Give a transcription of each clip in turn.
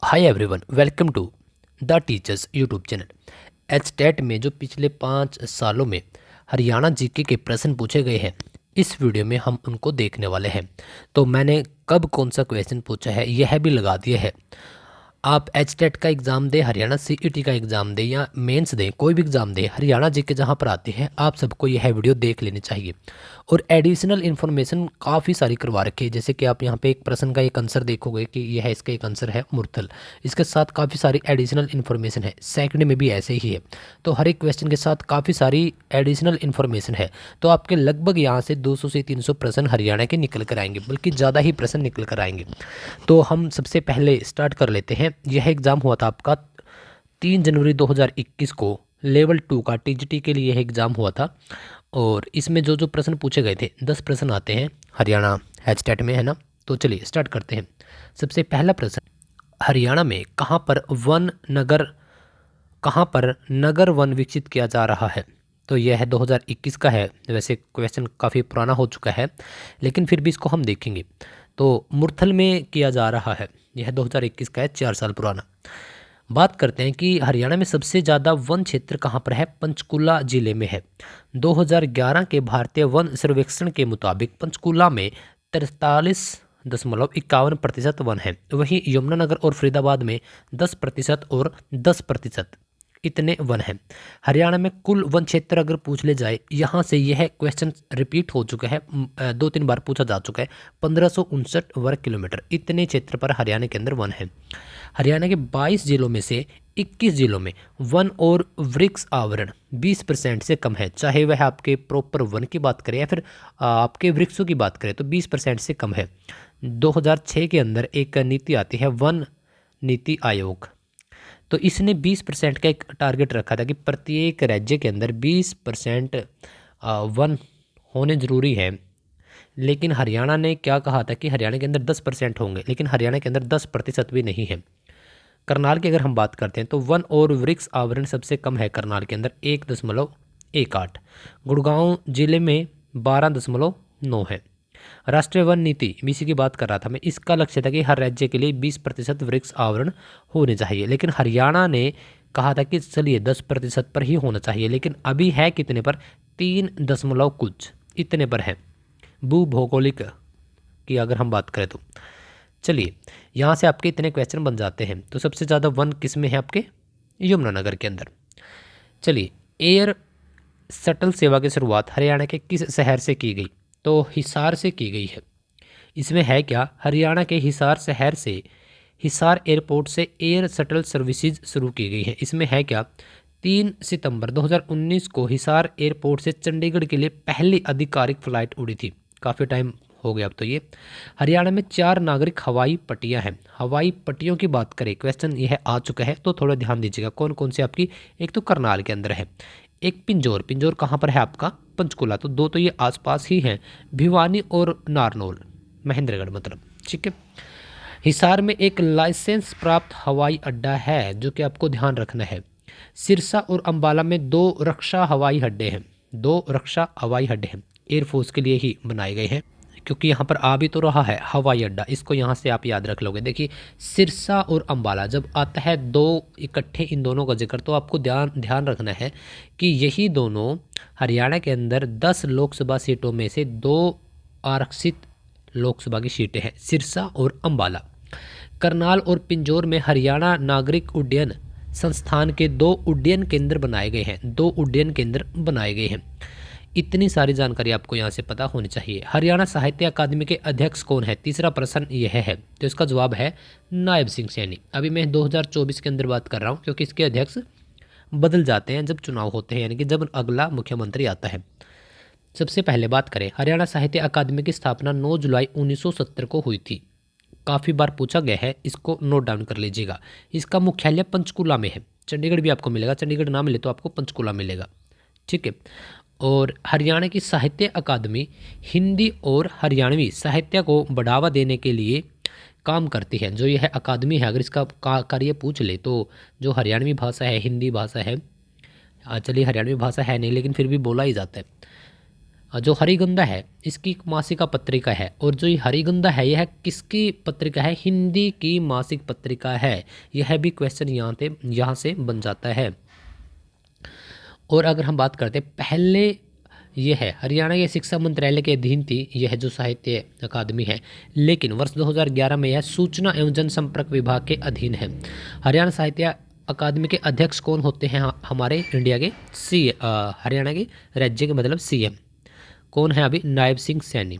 Hi everyone, welcome to the teachers YouTube channel. HTET में जो पिछले 5 सालों में हरियाणा जीके के प्रश्न पूछे गए हैं, इस वीडियो में हम उनको देखने वाले हैं। तो मैंने कब कौन सा क्वेश्चन पूछा है यह भी लगा दिया है। आप एचटेट का एग्ज़ाम दें, हरियाणा सीईटी का एग्ज़ाम दें या मेंस दें, कोई भी एग्ज़ाम दें, हरियाणा जीके जहाँ पर आते हैं आप सबको यह वीडियो देख लेनी चाहिए। और एडिशनल इन्फॉर्मेशन काफ़ी सारी करवा रखी है, जैसे कि आप यहाँ पे एक प्रश्न का एक आंसर देखोगे कि यह इसका एक आंसर है मुरथल। इसके साथ काफ़ी सारी एडिशनल इन्फॉर्मेशन है, सेकंड में भी ऐसे ही है। तो हर एक क्वेश्चन के साथ काफ़ी सारी एडिशनल इन्फॉर्मेशन है। तो आपके लगभग यहाँ से 200 से 300 प्रश्न हरियाणा के निकल कर आएंगे, बल्कि ज़्यादा ही प्रश्न निकल कर आएंगे। तो हम सबसे पहले स्टार्ट कर लेते हैं। यह एग्ज़ाम हुआ था आपका 3 जनवरी 2021 को, लेवल 2 का टीजीटी के लिए यह एग्ज़ाम हुआ था। और इसमें जो जो प्रश्न पूछे गए थे, 10 प्रश्न आते हैं हरियाणा हैचटैट में, है ना। तो चलिए स्टार्ट करते हैं। सबसे पहला प्रश्न, हरियाणा में कहाँ पर नगर वन विकसित किया जा रहा है। तो यह है 2021 का है। वैसे क्वेश्चन काफ़ी पुराना हो चुका है, लेकिन फिर भी इसको हम देखेंगे। तो मुरथल में किया जा रहा है, यह 2021 का है, 4 साल पुराना। बात करते हैं कि हरियाणा में सबसे ज़्यादा वन क्षेत्र कहाँ पर है। पंचकुला जिले में है। 2011 के भारतीय वन सर्वेक्षण के मुताबिक पंचकुला में 43.51% वन है। वहीं यमुनानगर और फरीदाबाद में 10% और 10% इतने वन हैं। हरियाणा में कुल वन क्षेत्र अगर पूछ ले जाए, यहाँ से यह क्वेश्चन रिपीट हो चुका है, 2-3 बार पूछा जा चुका है। 1559 वर्ग किलोमीटर इतने क्षेत्र पर हरियाणा के अंदर वन है। हरियाणा के 22 जिलों में से 21 जिलों में वन और वृक्ष आवरण 20% से कम है। चाहे वह आपके प्रॉपर वन की बात करें या फिर आपके वृक्षों की बात करें, तो 20% से कम है। 2006 के अंदर एक नीति आती है, वन नीति आयोग। तो इसने 20% का एक टारगेट रखा था कि प्रत्येक राज्य के अंदर 20% वन होने ज़रूरी है। लेकिन हरियाणा ने क्या कहा था कि हरियाणा के अंदर 10% होंगे, लेकिन हरियाणा के अंदर 10% भी नहीं है। करनाल की अगर हम बात करते हैं तो वन और वृक्ष आवरण सबसे कम है करनाल के अंदर, 1.18। गुड़गांव जिले में 12.9 है। राष्ट्रीय वन नीति, इसी की बात कर रहा था मैं, इसका लक्ष्य था कि हर राज्य के लिए 20% वृक्ष आवरण होने चाहिए, लेकिन हरियाणा ने कहा था कि चलिए 10% पर ही होना चाहिए। लेकिन अभी है कितने पर, 3 दशमलव कुछ इतने पर है। भू भौगोलिक की अगर हम बात करें तो चलिए यहाँ से आपके इतने क्वेश्चन बन जाते हैं। तो सबसे ज़्यादा वन किस में है आपके, यमुनानगर के अंदर। चलिए, एयर शटल सेवा की शुरुआत हरियाणा के किस शहर से की गई। तो हिसार से की गई है। इसमें है क्या, हरियाणा के हिसार शहर से, हिसार एयरपोर्ट से एयर शटल सर्विसेज शुरू की गई है। इसमें है क्या, 3 सितंबर 2019 को हिसार एयरपोर्ट से चंडीगढ़ के लिए पहली आधिकारिक फ़्लाइट उड़ी थी। काफ़ी टाइम हो गया अब तो ये। हरियाणा में 4 नागरिक हवाई पट्टियां हैं। हवाई पट्टियों की बात करें, क्वेश्चन यह आ चुका है, तो थोड़ा ध्यान दीजिएगा कौन कौन सी आपकी। एक तो करनाल के अंदर है, एक पिंजौर, पिंजौर कहाँ पर है आपका, पंचकुला। तो 2 तो ये आसपास ही हैं, भिवानी और नारनौल, महेंद्रगढ़ मतलब, ठीक है। हिसार में एक लाइसेंस प्राप्त हवाई अड्डा है, जो कि आपको ध्यान रखना है। सिरसा और अंबाला में 2 रक्षा हवाई अड्डे हैं। 2 रक्षा हवाई अड्डे हैं, एयरफोर्स के लिए ही बनाए गए हैं, क्योंकि यहाँ पर आ भी तो रहा है हवाई अड्डा। इसको यहाँ से आप याद रख लोगे। देखिए, सिरसा और अंबाला जब आता है 2 इकट्ठे, इन दोनों का जिक्र, तो आपको ध्यान रखना है कि यही दोनों हरियाणा के अंदर 10 लोकसभा सीटों में से 2 आरक्षित लोकसभा की सीटें हैं, सिरसा और अंबाला। करनाल और पिंजौर में हरियाणा नागरिक उड्डयन संस्थान के 2 उड्डयन केंद्र बनाए गए हैं। 2 उड्डयन केंद्र बनाए गए हैं। इतनी सारी जानकारी आपको यहाँ से पता होनी चाहिए। हरियाणा साहित्य अकादमी के अध्यक्ष कौन है, तीसरा प्रश्न यह है। तो इसका जवाब है नायब सिंह सैनी। अभी मैं 2024 के अंदर बात कर रहा हूँ, क्योंकि इसके अध्यक्ष बदल जाते हैं जब चुनाव होते हैं, यानी कि जब अगला मुख्यमंत्री आता है। सबसे पहले बात करें, हरियाणा साहित्य अकादमी की स्थापना 9 जुलाई 1970 को हुई थी। काफ़ी बार पूछा गया है, इसको नोट डाउन कर लीजिएगा। इसका मुख्यालय पंचकुला में है। चंडीगढ़ भी आपको मिलेगा, चंडीगढ़ ना मिले तो आपको पंचकुला मिलेगा, ठीक है। और हरियाणा की साहित्य अकादमी हिंदी और हरियाणवी साहित्य को बढ़ावा देने के लिए काम करती है। जो यह अकादमी है, अगर इसका कार्य पूछ ले तो जो हरियाणवी भाषा है, हिंदी भाषा है, चलिए हरियाणवी भाषा है नहीं लेकिन फिर भी बोला ही जाता है, जो हरिगंधा है इसकी एक मासिका पत्रिका है, और जो ये हरिगंधा है यह किसकी पत्रिका है? हिंदी की मासिक पत्रिका है। यह भी क्वेश्चन यहाँ से बन जाता है। और अगर हम बात करते हैं पहले, यह है हरियाणा के शिक्षा मंत्रालय के अधीन थी यह जो साहित्य अकादमी है, लेकिन वर्ष 2011 में यह सूचना एवं जनसंपर्क विभाग के अधीन है। हरियाणा साहित्य अकादमी के अध्यक्ष कौन होते हैं? हमारे इंडिया के हरियाणा के राज्य के मतलब सीएम कौन है? अभी नायब सिंह सैनी।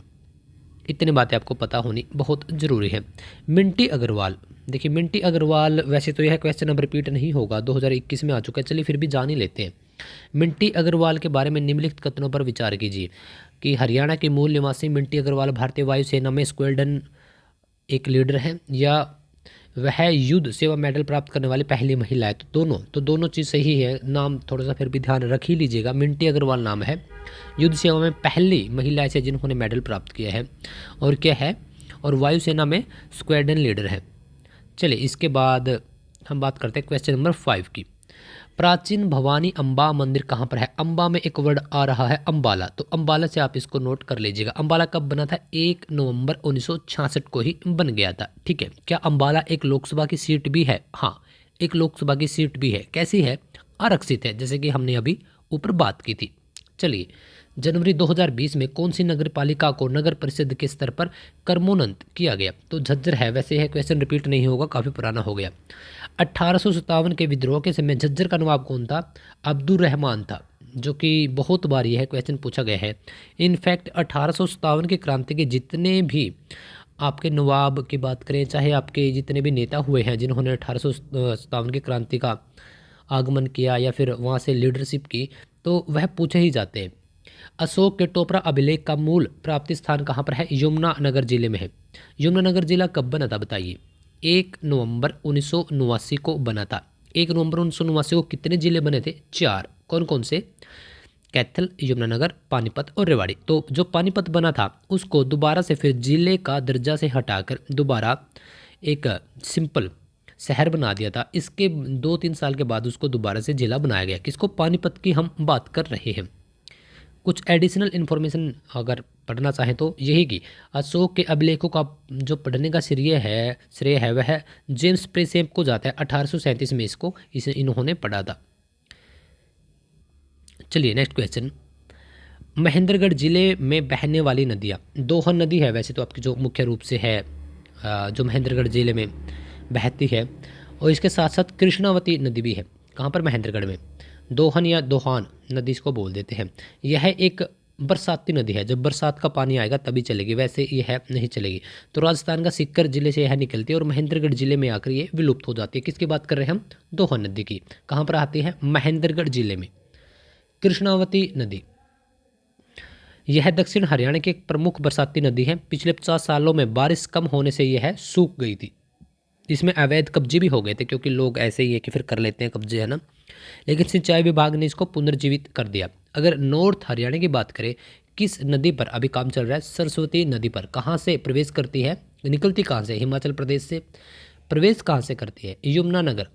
इतनी बातें आपको पता होनी बहुत ज़रूरी है। मिंटी अग्रवाल, देखिए मिंटी अग्रवाल, वैसे तो यह क्वेश्चन अब रिपीट नहीं होगा, 2021 में आ चुका है, चलिए फिर भी जान ही लेते हैं। मिंटी अग्रवाल के बारे में निम्नलिखित कथनों पर विचार कीजिए कि हरियाणा के मूल निवासी मिंटी अग्रवाल भारतीय वायुसेना में स्क्वाड्रन एक लीडर हैं, या वह युद्ध सेवा मेडल प्राप्त करने वाली पहली महिला है। तो दोनों चीज़ सही है। नाम थोड़ा सा फिर भी ध्यान रख ही लीजिएगा। मिंटी अग्रवाल नाम है, युद्ध सेवा में पहली महिला ऐसे जिन्होंने मेडल प्राप्त किया है, और क्या है, और वायुसेना में स्क्वाड्रन लीडर है। चलिए इसके बाद हम बात करते हैं क्वेश्चन नंबर 5 की। प्राचीन भवानी अम्बा मंदिर कहाँ पर है? अम्बा में एक वर्ड आ रहा है अम्बाला, तो अम्बाला से आप इसको नोट कर लीजिएगा। अम्बाला कब बना था? 1 नवंबर 1966 को ही बन गया था। ठीक है, क्या अम्बाला एक लोकसभा की सीट भी है? हाँ, एक लोकसभा की सीट भी है। कैसी है? आरक्षित है, जैसे कि हमने अभी ऊपर बात की थी। चलिए, जनवरी 2020 में कौन सी नगर पालिका को नगर परिषद के स्तर पर क्रमोन्नत किया गया? तो झज्जर है। वैसे यह क्वेश्चन रिपीट नहीं होगा, काफ़ी पुराना हो गया। 1857 के विद्रोह के समय झज्जर का नवाब कौन था? अब्दुल रहमान था, जो कि बहुत बार यह क्वेश्चन पूछा गया है। इनफैक्ट 1857 की क्रांति के जितने भी आपके नवाब की बात करें, चाहे आपके जितने भी नेता हुए हैं जिन्होंने 1857 की क्रांति का आगमन किया या फिर वहाँ से लीडरशिप की, तो वह पूछे ही जाते हैं। अशोक के टोपरा अभिलेख का मूल प्राप्ति स्थान कहाँ पर है? यमुनानगर जिले में है। यमुनानगर जिला कब बना था बताइए? 1 नवंबर 1989 को बना था। 1 नवंबर 1989 को कितने जिले बने थे? 4। कौन कौन से? कैथल, यमुनानगर, पानीपत और रेवाड़ी। तो जो पानीपत बना था उसको दोबारा से फिर जिले का दर्जा से हटाकर दोबारा एक सिंपल शहर बना दिया था। इसके 2-3 साल के बाद उसको दोबारा से जिला बनाया गया। किसको? पानीपत की हम बात कर रहे हैं। कुछ एडिशनल इन्फॉर्मेशन अगर पढ़ना चाहें तो यही कि अशोक के अभिलेखों का जो पढ़ने का श्रेय है वह जेम्स प्रेसेप को जाता है। 1837 में इसको इन्होंने पढ़ा था। चलिए नेक्स्ट क्वेश्चन। महेंद्रगढ़ जिले में बहने वाली नदियाँ, दोहन नदी है वैसे तो आपकी जो मुख्य रूप से है जो महेंद्रगढ़ जिले में बहती है, और इसके साथ साथ कृष्णावती नदी भी है। कहाँ पर? महेंद्रगढ़ में। दोहन या दोहान नदी इसको बोल देते हैं। यह एक बरसाती नदी है, जब बरसात का पानी आएगा तभी चलेगी, वैसे यह नहीं चलेगी। तो राजस्थान का सीकर जिले से यह निकलती है और महेंद्रगढ़ जिले में आकर ये विलुप्त हो जाती है। किसकी बात कर रहे हैं हम? दोहन नदी की। कहाँ पर आती है? महेंद्रगढ़ जिले में। कृष्णावती नदी, यह दक्षिण हरियाणा की एक प्रमुख बरसाती नदी है। पिछले 50 सालों में बारिश कम होने से यह सूख गई थी। इसमें अवैध कब्जे भी हो गए थे, क्योंकि लोग ऐसे ही है कि फिर कर लेते हैं कब्जे, है ना, लेकिन सिंचाई विभाग ने इसको पुनर्जीवित कर दिया। अगर नॉर्थ हरियाणा की बात करें, किस नदी पर अभी काम चल रहा है? सरस्वती नदी पर। कहाँ से प्रवेश करती है? निकलती कहाँ से? हिमाचल प्रदेश से। प्रवेश कहाँ से करती है? यमुनानगर,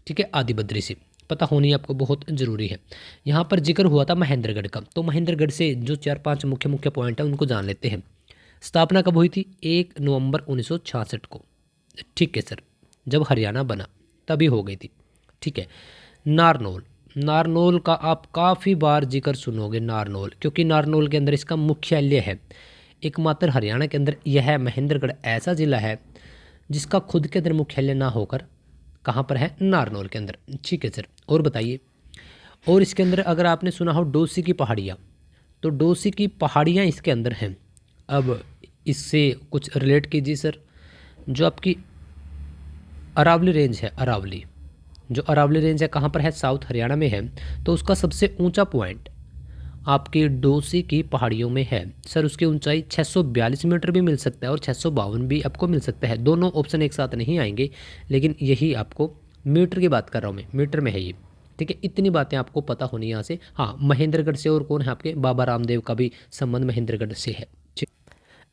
ठीक है, आदि बद्री से। पता होनी आपको बहुत ज़रूरी है। यहाँ पर जिक्र हुआ था महेंद्रगढ़ का, तो महेंद्रगढ़ से जो 4-5 मुख्य मुख्य पॉइंट है उनको जान लेते हैं। स्थापना कब हुई थी? 1 नवंबर 1966 को। ठीक है सर, जब हरियाणा बना तभी हो गई थी। ठीक है। नारनौल, नारनौल का आप काफ़ी बार जिक्र सुनोगे, नारनौल, क्योंकि नारनौल के अंदर इसका मुख्यालय है। एकमात्र हरियाणा के अंदर यह महेंद्रगढ़ ऐसा ज़िला है जिसका खुद के अंदर मुख्यालय ना होकर कहाँ पर है? नारनौल के अंदर। ठीक है सर, और बताइए। और इसके अंदर अगर आपने सुना हो डोसी की पहाड़ियाँ, तो डोसी की पहाड़ियाँ इसके अंदर हैं। अब इससे कुछ रिलेट कीजिए सर। जो आपकी अरावली रेंज है, अरावली, जो अरावली रेंज है कहाँ पर है? साउथ हरियाणा में है। तो उसका सबसे ऊंचा पॉइंट आपकी डोसी की पहाड़ियों में है। सर उसकी ऊंचाई 642 मीटर भी मिल सकता है और 652 भी आपको मिल सकता है। दोनों ऑप्शन एक साथ नहीं आएंगे, लेकिन यही आपको मीटर की बात कर रहा हूँ मैं, मीटर में है ये। ठीक है, इतनी बातें आपको पता होनी यहाँ से। हाँ, महेंद्रगढ़ से और कौन है आपके? बाबा रामदेव का भी संबंध महेंद्रगढ़ से है।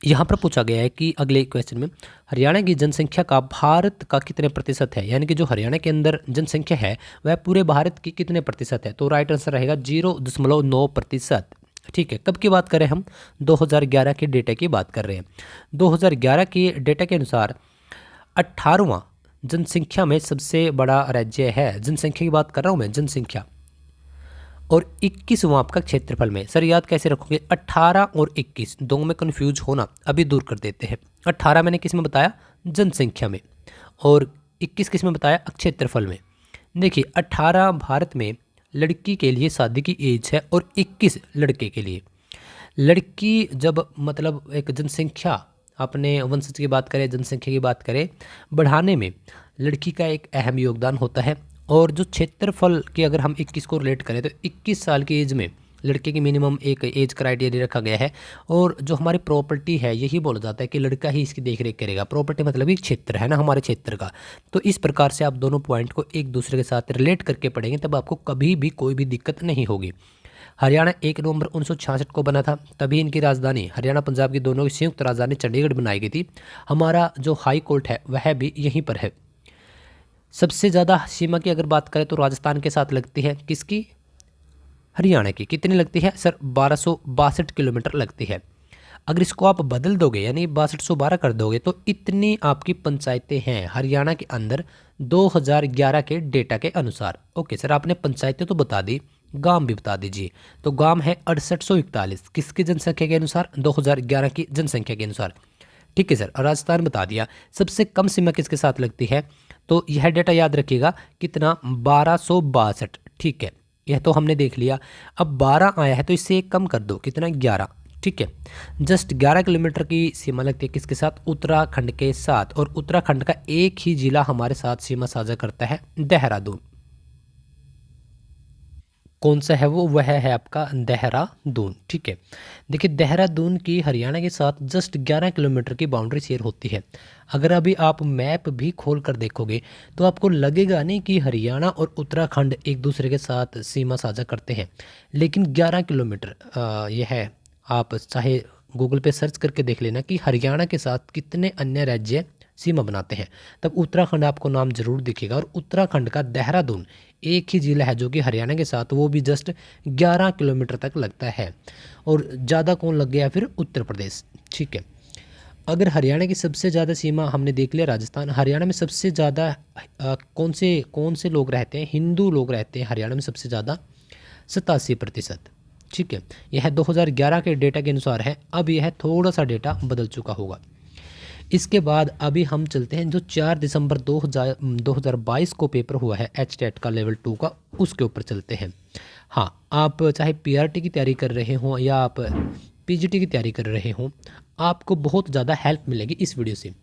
यहाँ पर पूछा गया है कि अगले क्वेश्चन में हरियाणा की जनसंख्या का भारत का कितने प्रतिशत है, यानी कि जो हरियाणा के अंदर जनसंख्या है वह पूरे भारत की कितने प्रतिशत है? तो राइट आंसर रहेगा 0.9%। ठीक है, कब की बात करें हम? 2011 के डेटा की बात कर रहे हैं। 2011 के डेटा के अनुसार 18वां जनसंख्या में सबसे बड़ा राज्य है, जनसंख्या की बात कर रहा हूँ मैं, जनसंख्या, और 21वां आपका क्षेत्रफल में। सर याद कैसे रखोगे? 18 और 21 दोनों में कन्फ्यूज होना अभी दूर कर देते हैं। 18 मैंने किस में बताया? जनसंख्या में। और 21 किस में बताया? क्षेत्रफल में। देखिए 18 भारत में लड़की के लिए शादी की एज है और 21 लड़के के लिए। लड़की जब मतलब एक जनसंख्या, अपने वंशज की बात करें, जनसंख्या की बात करें, बढ़ाने में लड़की का एक अहम योगदान होता है। और जो क्षेत्रफल की अगर हम 21 को रिलेट करें तो 21 साल की एज में लड़के की मिनिमम एक एज क्राइटेरिया रखा गया है। और जो हमारी प्रॉपर्टी है यही बोला जाता है कि लड़का ही इसकी देख रेख करेगा। प्रॉपर्टी मतलब एक क्षेत्र है ना हमारे क्षेत्र का। तो इस प्रकार से आप दोनों पॉइंट को एक दूसरे के साथ रिलेट करके पढ़ेंगे तब आपको कभी भी कोई भी दिक्कत नहीं होगी। हरियाणा 1 नवंबर 1966 को बना था, तभी इनकी राजधानी हरियाणा पंजाब की दोनों की संयुक्त राजधानी चंडीगढ़ बनाई गई थी। हमारा जो हाई कोर्ट है वह भी यहीं पर है। सबसे ज़्यादा सीमा की अगर बात करें तो राजस्थान के साथ लगती है, किसकी? हरियाणा की। कितनी लगती है सर? 1262 किलोमीटर लगती है। अगर इसको आप बदल दोगे यानी 6212 कर दोगे तो इतनी आपकी पंचायतें हैं हरियाणा के अंदर 2011 के डेटा के अनुसार। ओके सर, आपने पंचायतें तो बता दी, गांव भी बता दीजिए। तो गांव है 6841, किसकी जनसंख्या के अनुसार? 2011 की जनसंख्या के अनुसार। ठीक है सर, राजस्थान बता दिया। सबसे कम सीमा किसके साथ लगती है? तो यह डेटा याद रखिएगा, कितना? 1262। ठीक है, यह तो हमने देख लिया। अब 12 आया है तो इससे एक कम कर दो, कितना? 11। ठीक है, जस्ट 11 किलोमीटर की सीमा लगती है किसके साथ? उत्तराखंड के साथ। और उत्तराखंड का एक ही जिला हमारे साथ सीमा साझा करता है, देहरादून। कौन सा है वो? वह है आपका देहरादून। ठीक है, देखिए देहरादून की हरियाणा के साथ जस्ट 11 किलोमीटर की बाउंड्री शेयर होती है। अगर अभी आप मैप भी खोल कर देखोगे तो आपको लगेगा नहीं कि हरियाणा और उत्तराखंड एक दूसरे के साथ सीमा साझा करते हैं, लेकिन 11 किलोमीटर यह है। आप चाहे गूगल पे सर्च करके देख लेना कि हरियाणा के साथ कितने अन्य राज्य सीमा बनाते हैं, तब उत्तराखंड आपको नाम जरूर दिखेगा। और उत्तराखंड का देहरादून एक ही जिला है जो कि हरियाणा के साथ, वो भी जस्ट 11 किलोमीटर तक लगता है। और ज़्यादा कौन लग गया फिर? उत्तर प्रदेश। ठीक है, अगर हरियाणा की सबसे ज़्यादा सीमा हमने देख लिया राजस्थान। हरियाणा में सबसे ज़्यादा कौन से लोग रहते हैं? हिंदू लोग रहते हैं हरियाणा में सबसे ज़्यादा, 87%। ठीक है, यह 2011 के डेटा के अनुसार है। अब यह थोड़ा सा डेटा बदल चुका होगा। इसके बाद अभी हम चलते हैं जो 4 दिसंबर 2022 को पेपर हुआ है HTET का लेवल 2 का, उसके ऊपर चलते हैं। हाँ, आप चाहे PRT की तैयारी कर रहे हों या आप PGT की तैयारी कर रहे हों, आपको बहुत ज़्यादा हेल्प मिलेगी इस वीडियो से।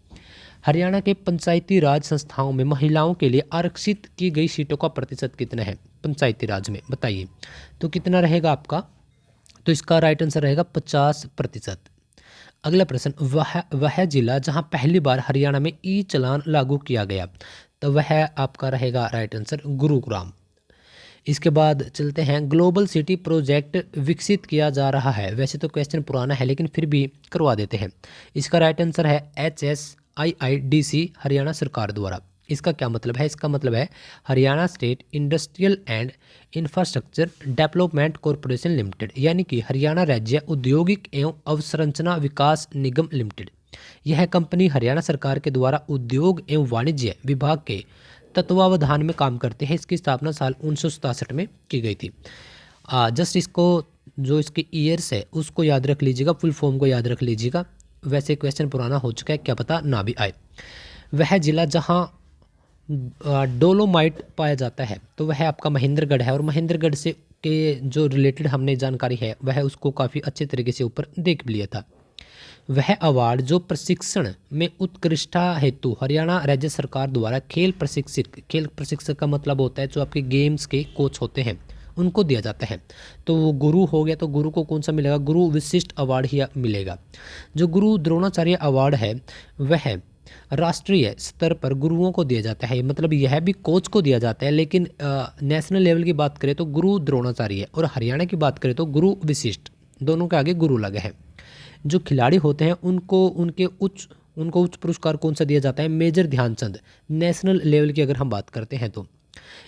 हरियाणा के पंचायती राज संस्थाओं में महिलाओं के लिए आरक्षित की गई सीटों का प्रतिशत कितना है पंचायती राज में? बताइए। तो कितना रहेगा आपका? तो इसका राइट आंसर रहेगा 50%। अगला प्रश्न, वह जिला जहां पहली बार हरियाणा में ई चालान लागू किया गया, तो वह आपका रहेगा राइट आंसर गुरुग्राम। इसके बाद चलते हैं, ग्लोबल सिटी प्रोजेक्ट विकसित किया जा रहा है। वैसे तो क्वेश्चन पुराना है लेकिन फिर भी करवा देते हैं। इसका राइट आंसर है HSIIDC, हरियाणा सरकार द्वारा। इसका क्या मतलब है? इसका मतलब है Haryana state industrial and infrastructure development corporation limited, यानी कि हरियाणा राज्य औद्योगिक एवं अवसंरचना विकास निगम लिमिटेड। यह कंपनी हरियाणा सरकार के द्वारा उद्योग एवं वाणिज्य विभाग के तत्वावधान में काम करते हैं। इसकी स्थापना साल 1967 में की गई थी। जस्ट इसको जो इसके ईयर्स है उसको याद रख लीजिएगा, फुल फॉर्म को याद रख लीजिएगा। वैसे क्वेश्चन पुराना हो चुका है, क्या पता ना भी आए। वह जिला जहाँ डोलोमाइट पाया जाता है तो वह आपका महेंद्रगढ़ है। और महेंद्रगढ़ से के जो रिलेटेड हमने जानकारी है वह उसको काफ़ी अच्छे तरीके से ऊपर देख भी लिया था। वह अवार्ड जो प्रशिक्षण में उत्कृष्टता हेतु हरियाणा राज्य सरकार द्वारा खेल प्रशिक्षक का मतलब होता है जो आपके गेम्स के कोच होते हैं उनको दिया जाता है। तो वो गुरु हो गया, तो गुरु को कौन सा मिलेगा? गुरु विशिष्ट अवार्ड ही मिलेगा। जो गुरु द्रोणाचार्य अवार्ड है वह राष्ट्रीय स्तर पर गुरुओं को दिया जाता है, मतलब यह भी कोच को दिया जाता है, लेकिन नेशनल लेवल की बात करें तो गुरु द्रोणाचार्य, और हरियाणा की बात करें तो गुरु विशिष्ट, दोनों के आगे गुरु लगे हैं। जो खिलाड़ी होते हैं उनको उच्च पुरस्कार कौन सा दिया जाता है? मेजर ध्यानचंद, नेशनल लेवल की अगर हम बात करते हैं तो।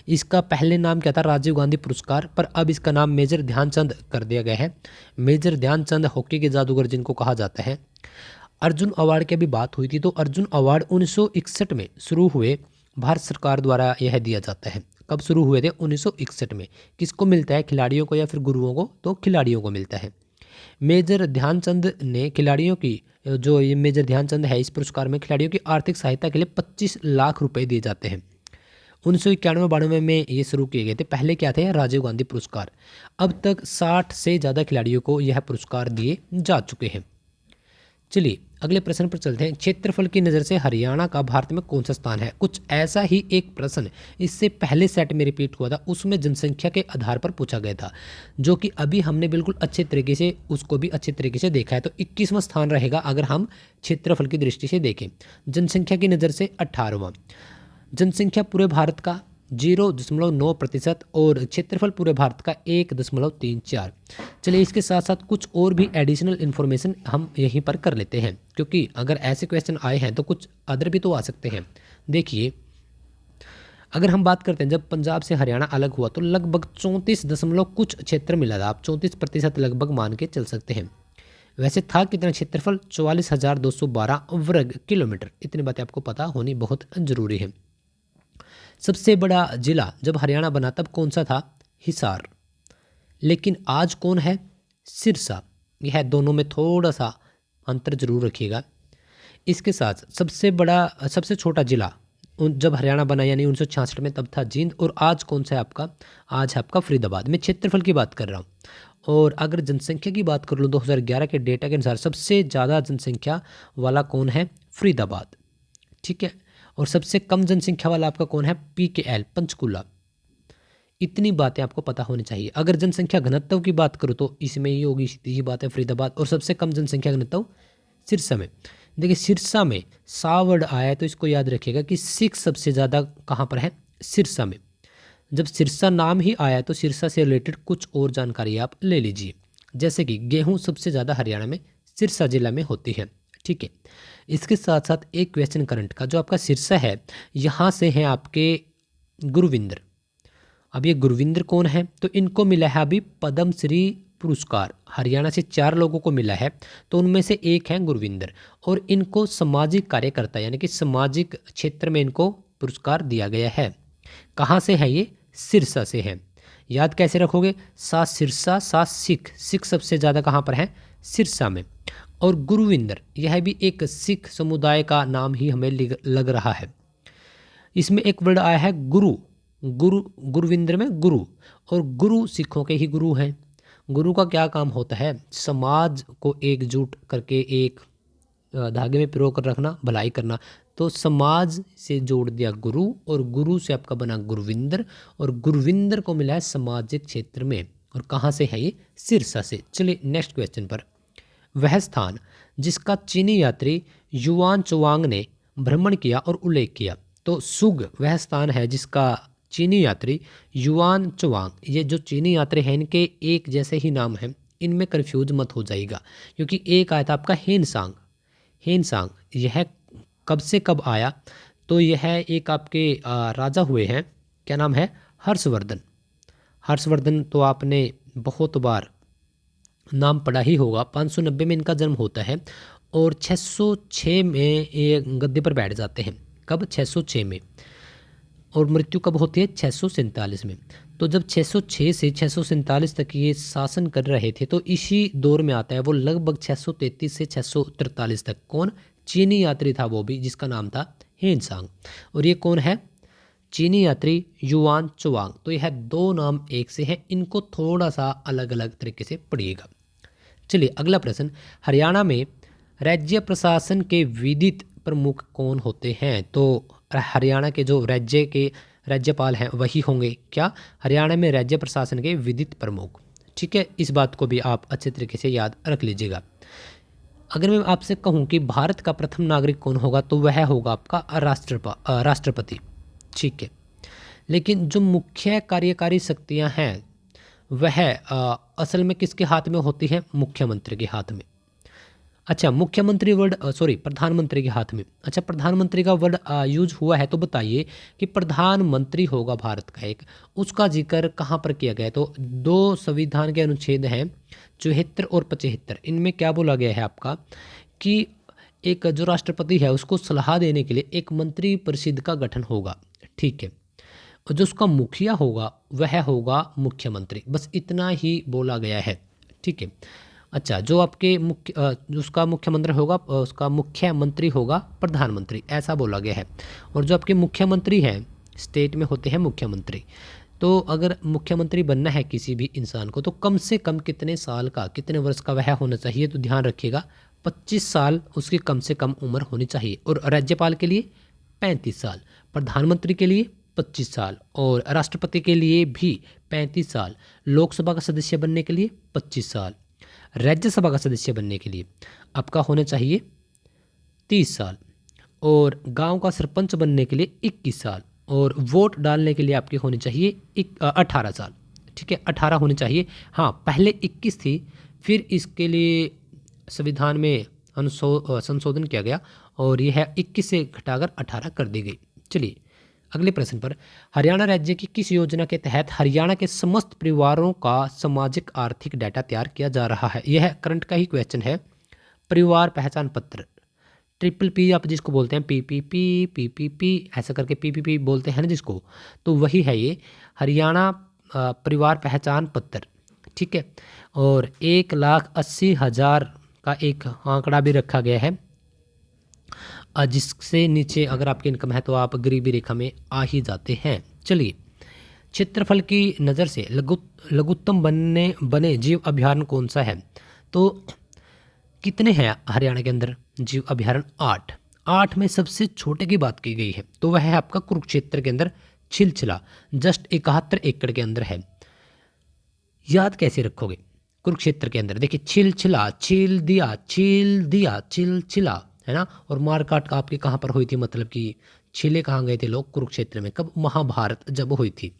इसका पहले नाम क्या था, राजीव गांधी पुरस्कार, पर अब इसका नाम मेजर ध्यानचंद कर दिया गया है। मेजर ध्यानचंद हॉकी के जादूगर जिनको कहा जाता है। अर्जुन अवार्ड की अभी बात हुई थी, तो अर्जुन अवार्ड 1961 में शुरू हुए, भारत सरकार द्वारा यह दिया जाता है। कब शुरू हुए थे, 1961 में। किसको मिलता है, खिलाड़ियों को या फिर गुरुओं को, तो खिलाड़ियों को मिलता है। मेजर ध्यानचंद ने खिलाड़ियों की, जो ये मेजर ध्यानचंद है, इस पुरस्कार में खिलाड़ियों की आर्थिक सहायता के लिए 25 लाख रुपए दिए जाते हैं। 1991-92 में ये शुरू किए गए थे। पहले क्या थे, राजीव गांधी पुरस्कार। अब तक 60 से ज़्यादा खिलाड़ियों को यह पुरस्कार दिए जा चुके हैं। चलिए अगले प्रश्न पर चलते हैं। क्षेत्रफल की नज़र से हरियाणा का भारत में कौन सा स्थान है। कुछ ऐसा ही एक प्रश्न इससे पहले सेट में रिपीट हुआ था, उसमें जनसंख्या के आधार पर पूछा गया था, जो कि अभी हमने बिल्कुल अच्छे तरीके से उसको भी अच्छे तरीके से देखा है। तो 21वां स्थान रहेगा अगर हम क्षेत्रफल की दृष्टि से देखें। जनसंख्या की नज़र से 18वां। जनसंख्या पूरे भारत का 0.9% और क्षेत्रफल पूरे भारत का 1.34। चलिए इसके साथ साथ कुछ और भी एडिशनल इन्फॉर्मेशन हम यहीं पर कर लेते हैं, क्योंकि अगर ऐसे क्वेश्चन आए हैं तो कुछ अदर भी तो आ सकते हैं। देखिए अगर हम बात करते हैं, जब पंजाब से हरियाणा अलग हुआ तो लगभग 34 दशमलव कुछ क्षेत्र मिला था। आप 34% लगभग मान के चल सकते हैं। वैसे था कितना क्षेत्रफल, 44,212 वर्ग किलोमीटर। इतनी बातें आपको पता होनी बहुत ज़रूरी है। सबसे बड़ा जिला जब हरियाणा बना तब कौन सा था, हिसार। लेकिन आज कौन है, सिरसा। यह दोनों में थोड़ा सा अंतर जरूर रखिएगा। इसके साथ सबसे छोटा जिला जब हरियाणा बना यानी 1966 में तब था जींद। और आज कौन सा है आपका, आज है आपका फरीदाबाद। मैं क्षेत्रफल की बात कर रहा हूँ। और अगर जनसंख्या की बात कर लूँ 2011 के डेटा के अनुसार सबसे ज़्यादा जनसंख्या वाला कौन है, फरीदाबाद। ठीक है। और सबसे कम जनसंख्या वाला आपका कौन है, PKL, पंचकुला। इतनी बातें आपको पता होनी चाहिए। अगर जनसंख्या घनत्व की बात करूँ तो इसमें ही होगी, सीधी ही बात है, फरीदाबाद। और सबसे कम जनसंख्या घनत्व सिरसा में। देखिए सिरसा में सा वर्ड आया है तो इसको याद रखिएगा कि सिख सबसे ज़्यादा कहाँ पर है, सिरसा में। जब सिरसा नाम ही आया तो सिरसा से रिलेटेड कुछ और जानकारी आप ले लीजिए। जैसे कि गेहूँ सबसे ज़्यादा हरियाणा में सिरसा जिला में होती है। ठीक है। इसके साथ साथ एक क्वेश्चन करंट का, जो आपका सिरसा है यहाँ से है आपके गुरविंदर। अब ये गुरविंदर कौन है, तो इनको मिला है अभी पद्म श्री पुरस्कार। हरियाणा से 4 लोगों को मिला है, तो उनमें से एक है गुरविंदर। और इनको सामाजिक कार्यकर्ता यानी कि सामाजिक क्षेत्र में इनको पुरस्कार दिया गया है। कहाँ से है ये, सिरसा से है। याद कैसे रखोगे, सा सिरसा सा सिख। सिख सबसे ज़्यादा कहाँ पर है, सिरसा में। और गुरविंदर यह भी एक सिख समुदाय का नाम ही हमें लग रहा है। इसमें एक वर्ड आया है गुरु। गुरविंदर में गुरु, और गुरु सिखों के ही गुरु हैं। गुरु का क्या काम होता है, समाज को एकजुट करके एक धागे में पिरो कर रखना, भलाई करना। तो समाज से जोड़ दिया गुरु, और गुरु से आपका बना गुरविंदर। और गुरविंदर को मिला है सामाजिक क्षेत्र में। और कहाँ से है ये, सिरसा से। चलिए नेक्स्ट क्वेश्चन पर। वह स्थान जिसका चीनी यात्री युआन चुआंग ने भ्रमण किया और उल्लेख किया। तो सुग वह स्थान है जिसका चीनी यात्री युआन चुआंग, ये जो चीनी यात्री हैं इनके एक जैसे ही नाम हैं, इनमें कन्फ्यूज मत हो जाएगा। क्योंकि एक आया था आपका हेनसांग। हेनसांग यह कब से कब आया, तो यह एक आपके राजा हुए हैं, क्या नाम है, हर्षवर्धन। हर्षवर्धन तो आपने बहुत बार नाम पढ़ा ही होगा। 590 में इनका जन्म होता है और 606 में ये गद्दे पर बैठ जाते हैं। कब, 606 में। और मृत्यु कब होती है, 647 में। तो जब 606 से 647 तक ये शासन कर रहे थे, तो इसी दौर में आता है वो लगभग 633 से 643 तक। कौन, चीनी यात्री था वो भी, जिसका नाम था हेनसांग। और ये कौन है, चीनी यात्री युआन चुआंग। तो यह दो नाम एक से हैं, इनको थोड़ा सा अलग अलग तरीके से पढ़िएगा। चलिए अगला प्रश्न। हरियाणा में राज्य प्रशासन के विदित प्रमुख कौन होते हैं। तो हरियाणा के जो राज्य के राज्यपाल हैं वही होंगे क्या, हरियाणा में राज्य प्रशासन के विदित प्रमुख। ठीक है, इस बात को भी आप अच्छे तरीके से याद रख लीजिएगा। अगर मैं आपसे कहूं कि भारत का प्रथम नागरिक कौन होगा, तो वह होगा आपका राष्ट्रपति। ठीक है। लेकिन जो मुख्य कार्यकारी शक्तियां हैं वह असल में किसके हाथ में होती हैं, मुख्यमंत्री के हाथ में। अच्छा, मुख्यमंत्री वर्ड सॉरी प्रधानमंत्री के हाथ में। अच्छा, प्रधानमंत्री का वर्ड यूज हुआ है, तो बताइए कि प्रधानमंत्री होगा भारत का एक, उसका जिक्र कहाँ पर किया गया है? तो दो संविधान के अनुच्छेद हैं 74 और 75, इनमें क्या बोला गया है आपका कि एक जो राष्ट्रपति है उसको सलाह देने के लिए एक मंत्री परिषद का गठन होगा। ठीक है, और जो उसका मुखिया होगा वह होगा मुख्यमंत्री, बस इतना ही बोला गया है। ठीक है। अच्छा, जो आपके जो उसका मुख्यमंत्री होगा उसका मुख्यमंत्री होगा प्रधानमंत्री, ऐसा बोला गया है। और जो आपके मुख्यमंत्री हैं स्टेट में होते हैं मुख्यमंत्री। तो अगर मुख्यमंत्री बनना है किसी भी इंसान को तो कम से कम कितने साल का, कितने वर्ष का वह होना चाहिए? तो ध्यान रखिएगा 25 साल उसकी कम से कम उम्र होनी चाहिए। और राज्यपाल के लिए 35 साल, प्रधानमंत्री के लिए 25 साल और राष्ट्रपति के लिए भी 35 साल, लोकसभा का सदस्य बनने के लिए 25 साल, राज्यसभा का सदस्य बनने के लिए आपका होना चाहिए 30 साल, और गांव का सरपंच बनने के लिए 21 साल, और वोट डालने के लिए आपकी होनी चाहिए 18 साल। ठीक है, 18 होनी चाहिए। हाँ, पहले 21 थी, फिर इसके लिए संविधान में संशोधन किया गया और यह है 21 से घटाकर 18 कर दी गई। चलिए अगले प्रश्न पर, हरियाणा राज्य की किस योजना के तहत हरियाणा के समस्त परिवारों का सामाजिक आर्थिक डाटा तैयार किया जा रहा है? यह करंट का ही क्वेश्चन है। परिवार पहचान पत्र, ट्रिपल पी आप जिसको बोलते हैं, पीपीपी ऐसा करके पीपीपी बोलते हैं ना जिसको, तो वही है ये हरियाणा परिवार पहचान पत्र। ठीक है, और 1,80,000 का एक आंकड़ा भी रखा गया है, जिससे नीचे अगर आपकी इनकम है तो आप गरीबी रेखा में आ ही जाते हैं। चलिए, क्षेत्रफल की नज़र से लघुत्तम बने जीव अभयारण्य कौन सा है? तो कितने हैं हरियाणा के अंदर जीव अभयारण्य? 8। 8 में सबसे छोटे की बात की गई है तो वह है आपका कुरुक्षेत्र के अंदर छिलछिला, जस्ट 71 एकड़ के अंदर है। याद कैसे रखोगे? कुरुक्षेत्र के अंदर देखिए, छिलछिला, छील दिया छिलछिला, है ना। और मारकाट का आपके कहाँ पर हुई थी, मतलब कि छिले कहाँ गए थे लोग? कुरुक्षेत्र में। कब? महाभारत जब हुई थी।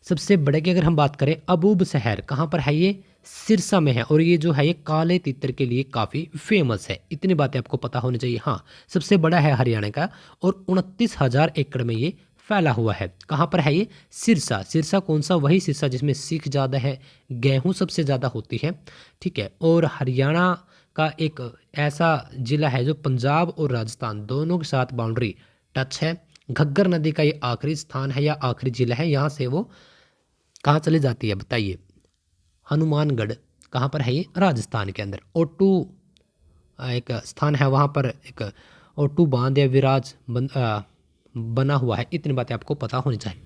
सबसे बड़े की अगर हम बात करें, अबूब शहर कहाँ पर है? ये सिरसा में है, और ये जो है ये काले तीतर के लिए काफ़ी फेमस है। इतनी बातें आपको पता होनी चाहिए। हाँ, सबसे बड़ा है हरियाणा का, और 29,000 एकड़ में ये फैला हुआ है। कहाँ पर है ये? सिरसा। सिरसा कौन सा? वही सिरसा जिसमें सिख ज़्यादा है, गेहूँ सबसे ज़्यादा होती है। ठीक है, और हरियाणा का एक ऐसा ज़िला है जो पंजाब और राजस्थान दोनों के साथ बाउंड्री टच है। घग्गर नदी का ये आखिरी स्थान है या आखिरी ज़िला है, यहाँ से वो कहाँ चली जाती है बताइए? हनुमानगढ़। कहाँ पर है ये? राजस्थान के अंदर। ओटू एक स्थान है, वहाँ पर एक ओटू बांध या विराज बना हुआ है। इतनी बातें आपको पता होनी चाहिए।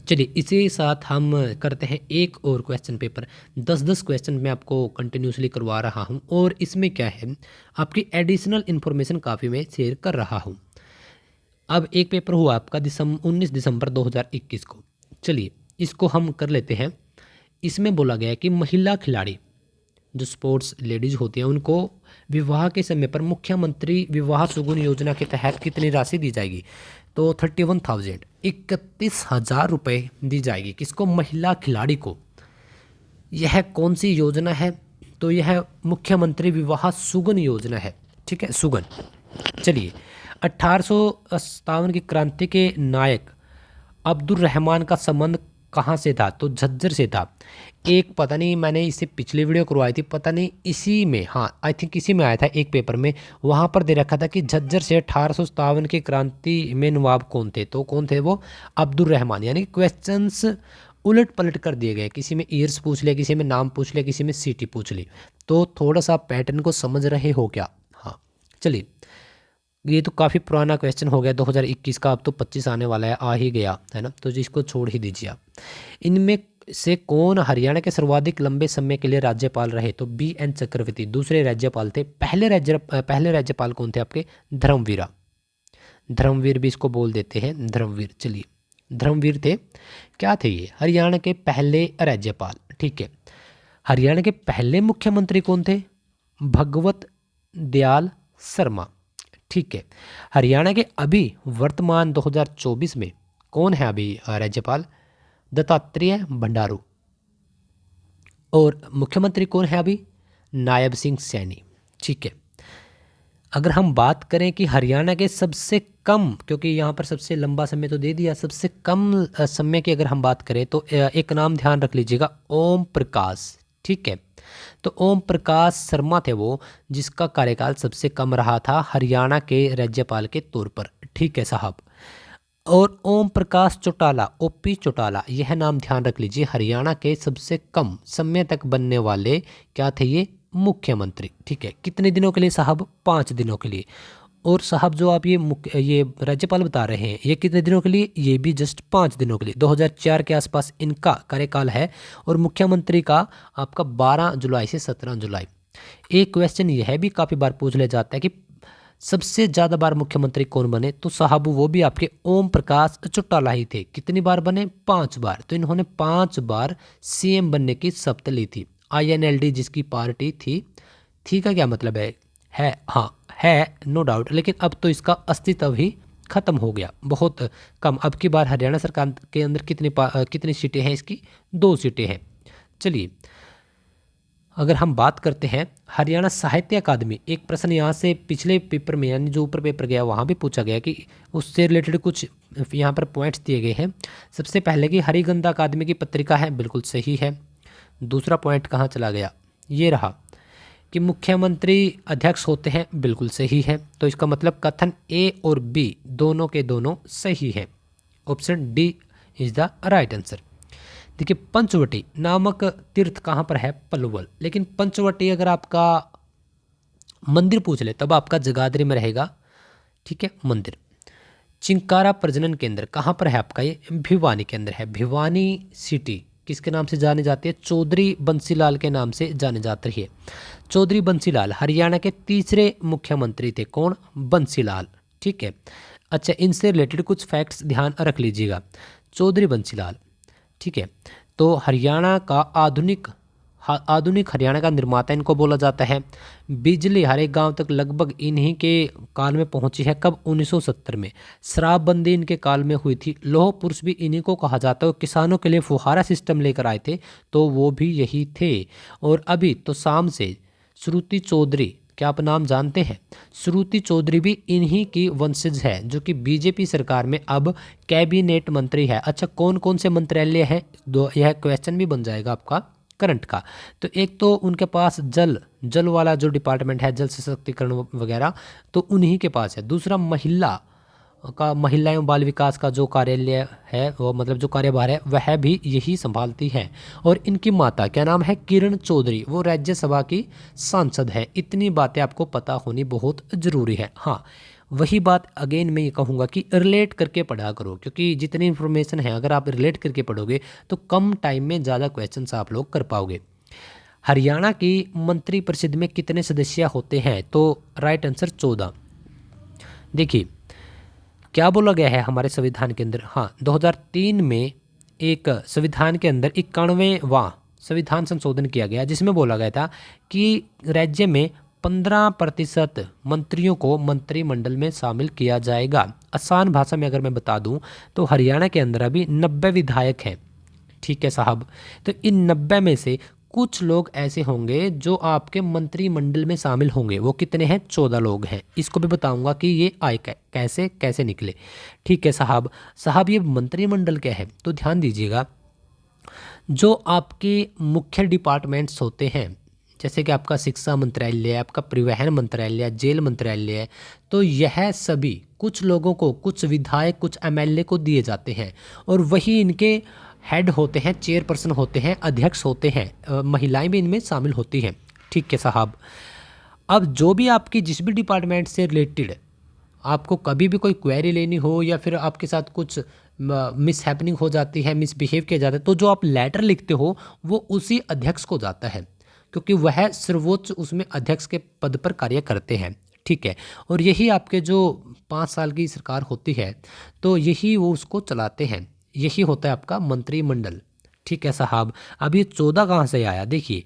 चलिए, इसी साथ हम करते हैं एक और क्वेश्चन पेपर। 10-10 क्वेश्चन मैं आपको कंटिन्यूसली करवा रहा हूँ, और इसमें क्या है, आपकी एडिशनल इन्फॉर्मेशन काफ़ी मैं शेयर कर रहा हूँ। अब एक पेपर हुआ आपका 19 दिसंबर 2021 को। चलिए इसको हम कर लेते हैं। इसमें बोला गया है कि महिला खिलाड़ी जो स्पोर्ट्स लेडीज होती हैं उनको विवाह के समय पर मुख्यमंत्री विवाह सुगुन योजना के तहत कितनी राशि दी जाएगी? तो 31,000, 31,000 रुपये दी जाएगी। किसको? महिला खिलाड़ी को। यह कौन सी योजना है? तो यह मुख्यमंत्री विवाह सुगन योजना है। ठीक है, सुगन। चलिए, 1857 की क्रांति के नायक अब्दुल रहमान का संबंध कहाँ से था? तो झज्जर से था। एक पता नहीं, मैंने इससे पिछली वीडियो करवाई थी, पता नहीं इसी में, हाँ आई थिंक इसी में आया था एक पेपर में। वहाँ पर दे रखा था कि झज्जर से 1857 की क्रांति में नवाब कौन थे? तो कौन थे वो? अब्दुल रहमान। यानी क्वेश्चंस उलट पलट कर दिए गए, किसी में ईयर्स पूछ लिया, किसी में नाम पूछ लिया, किसी में सिटी पूछ ली। तो थोड़ा सा पैटर्न को समझ रहे हो क्या? हाँ चलिए, ये तो काफ़ी पुराना क्वेश्चन हो गया 2021 का, अब तो 25 आने वाला है, आ ही गया है ना, तो जिसको छोड़ ही दीजिए आप। इनमें से कौन हरियाणा के सर्वाधिक लंबे समय के लिए राज्यपाल रहे? तो BN चक्रवर्ती दूसरे राज्यपाल थे। पहले राज्यपाल कौन थे आपके? धर्मवीरा। धर्मवीर भी इसको बोल देते हैं, धर्मवीर। चलिए, धर्मवीर थे। क्या थे ये? हरियाणा के पहले राज्यपाल। ठीक है, हरियाणा के पहले मुख्यमंत्री कौन थे? भगवत दयाल शर्मा। ठीक है, हरियाणा के अभी वर्तमान 2024 में कौन है अभी राज्यपाल? दत्तात्रेय भंडारू। और मुख्यमंत्री कौन है अभी? नायब सिंह सैनी। ठीक है। अगर हम बात करें कि हरियाणा के सबसे कम, क्योंकि यहाँ पर सबसे लंबा समय तो दे दिया, सबसे कम समय की अगर हम बात करें तो एक नाम ध्यान रख लीजिएगा, ओम प्रकाश। ठीक है, तो ओम प्रकाश शर्मा थे वो, जिसका कार्यकाल सबसे कम रहा था हरियाणा के राज्यपाल के तौर पर। ठीक है साहब। और ओम प्रकाश चौटाला, ओपी चौटाला, यह नाम ध्यान रख लीजिए, हरियाणा के सबसे कम समय तक बनने वाले क्या थे ये, मुख्यमंत्री। ठीक है, कितने दिनों के लिए साहब, 5 दिनों के लिए। और साहब जो आप ये राज्यपाल बता रहे हैं, ये कितने दिनों के लिए, ये भी जस्ट 5 दिनों के लिए। 2004 के आसपास इनका कार्यकाल है। और मुख्यमंत्री का आपका 12 जुलाई से 17 जुलाई। एक क्वेश्चन यह भी काफ़ी बार पूछ लिया जाता है कि सबसे ज़्यादा बार मुख्यमंत्री कौन बने, तो साहब वो भी आपके ओम प्रकाश चौटाला ही थे। कितनी बार बने, 5 बार। तो इन्होंने 5 बार सीएम बनने की शपथ ली थी। INLD जिसकी पार्टी थी का क्या मतलब है, हाँ है, नो डाउट, लेकिन अब तो इसका अस्तित्व ही खत्म हो गया, बहुत कम। अब की बार हरियाणा सरकार के अंदर कितनी सीटें हैं इसकी, 2 सीटें हैं। चलिए, अगर हम बात करते हैं हरियाणा साहित्य अकादमी, एक प्रश्न यहाँ से पिछले पेपर में, यानी जो ऊपर पेपर गया वहाँ भी पूछा गया कि उससे रिलेटेड कुछ यहाँ पर पॉइंट्स दिए गए हैं। सबसे पहले कि हरिगंधा अकादमी की पत्रिका है, बिल्कुल सही है। दूसरा पॉइंट कहाँ चला गया, ये रहा कि मुख्यमंत्री अध्यक्ष होते हैं, बिल्कुल सही है। तो इसका मतलब कथन ए और बी दोनों के दोनों सही है। Option D is the right answer. देखिए, पंचवटी नामक तीर्थ कहाँ पर है, पलवल। लेकिन पंचवटी अगर आपका मंदिर पूछ ले तब आपका जगाधरी में रहेगा। ठीक है, मंदिर। चिंकारा प्रजनन केंद्र कहाँ पर है आपका, ये भिवानी के अंदर है। भिवानी सिटी किसके नाम से जानी जाती है, चौधरी बंसीलाल के नाम से जाने जाती है। चौधरी बंसीलाल हरियाणा के तीसरे मुख्यमंत्री थे। कौन, बंसीलाल। ठीक है, अच्छा, इनसे रिलेटेड कुछ फैक्ट्स ध्यान रख लीजिएगा। चौधरी बंसीलाल, ठीक है, तो हरियाणा का आधुनिक हरियाणा का निर्माता इनको बोला जाता है। बिजली हर एक गांव तक लगभग इन्हीं के काल में पहुंची है। कब, 1970 में। शराबबंदी इनके काल में हुई थी। लौह पुरुष भी इन्हीं को कहा जाता है। किसानों के लिए फुहारा सिस्टम लेकर आए थे तो वो भी यही थे। और अभी तो शाम से श्रुति चौधरी, क्या आप नाम जानते हैं, श्रुति चौधरी भी इन्हीं की वंशज है, जो कि बीजेपी सरकार में अब कैबिनेट मंत्री है। अच्छा, कौन कौन से मंत्रालय हैं, यह क्वेश्चन भी बन जाएगा आपका करंट का। तो एक तो उनके पास जल वाला जो डिपार्टमेंट है, जल सशक्तिकरण वगैरह, तो उन्हीं के पास है। दूसरा, महिला एवं बाल विकास का जो कार्यालय है, वो मतलब जो कार्यभार है, वह भी यही संभालती है। और इनकी माता क्या नाम है, किरण चौधरी, वो राज्यसभा की सांसद है। इतनी बातें आपको पता होनी बहुत ज़रूरी है। हाँ, वही बात अगेन मैं ये कहूँगा कि रिलेट करके पढ़ा करो, क्योंकि जितनी इन्फॉर्मेशन है अगर आप रिलेट करके पढ़ोगे तो कम टाइम में ज़्यादा क्वेश्चंस आप लोग कर पाओगे। हरियाणा की मंत्री परिषद में कितने सदस्य होते हैं, तो राइट आंसर 14। देखिए, क्या बोला गया है हमारे संविधान के अंदर, हाँ 2003 में एक संविधान के अंदर 91वां संविधान संशोधन किया गया, जिसमें बोला गया था कि राज्य में 15% मंत्रियों को मंत्रिमंडल में शामिल किया जाएगा। आसान भाषा में अगर मैं बता दूं तो हरियाणा के अंदर अभी 90 विधायक हैं। ठीक है साहब, तो इन 90 में से कुछ लोग ऐसे होंगे जो आपके मंत्रिमंडल में शामिल होंगे। वो कितने हैं, 14 लोग हैं। इसको भी बताऊंगा कि ये आए कैसे कैसे निकले। ठीक है साहब ये मंत्रिमंडल क्या है, तो ध्यान दीजिएगा। जो आपके मुख्य डिपार्टमेंट्स होते हैं, जैसे कि आपका शिक्षा मंत्रालय, आपका परिवहन मंत्रालय, जेल मंत्रालय, तो यह सभी कुछ लोगों को, कुछ विधायक, कुछ MLA को दिए जाते हैं। और वही इनके हेड होते हैं, चेयरपर्सन होते हैं, अध्यक्ष होते हैं। महिलाएं भी इनमें शामिल होती हैं। ठीक है साहब, अब जो भी आपकी जिस भी डिपार्टमेंट से रिलेटेड आपको कभी भी कोई क्वेरी लेनी हो, या फिर आपके साथ कुछ मिस हैपनिंग हो जाती है, मिसबिहेव किया जाता है, तो जो आप लेटर लिखते हो वो उसी अध्यक्ष को जाता है, क्योंकि वह सर्वोच्च उसमें अध्यक्ष के पद पर कार्य करते हैं। ठीक है, और यही आपके जो 5 साल की सरकार होती है तो यही वो उसको चलाते हैं। यही होता है आपका मंत्रिमंडल। ठीक है साहब, अब ये 14 कहाँ से आया, देखिए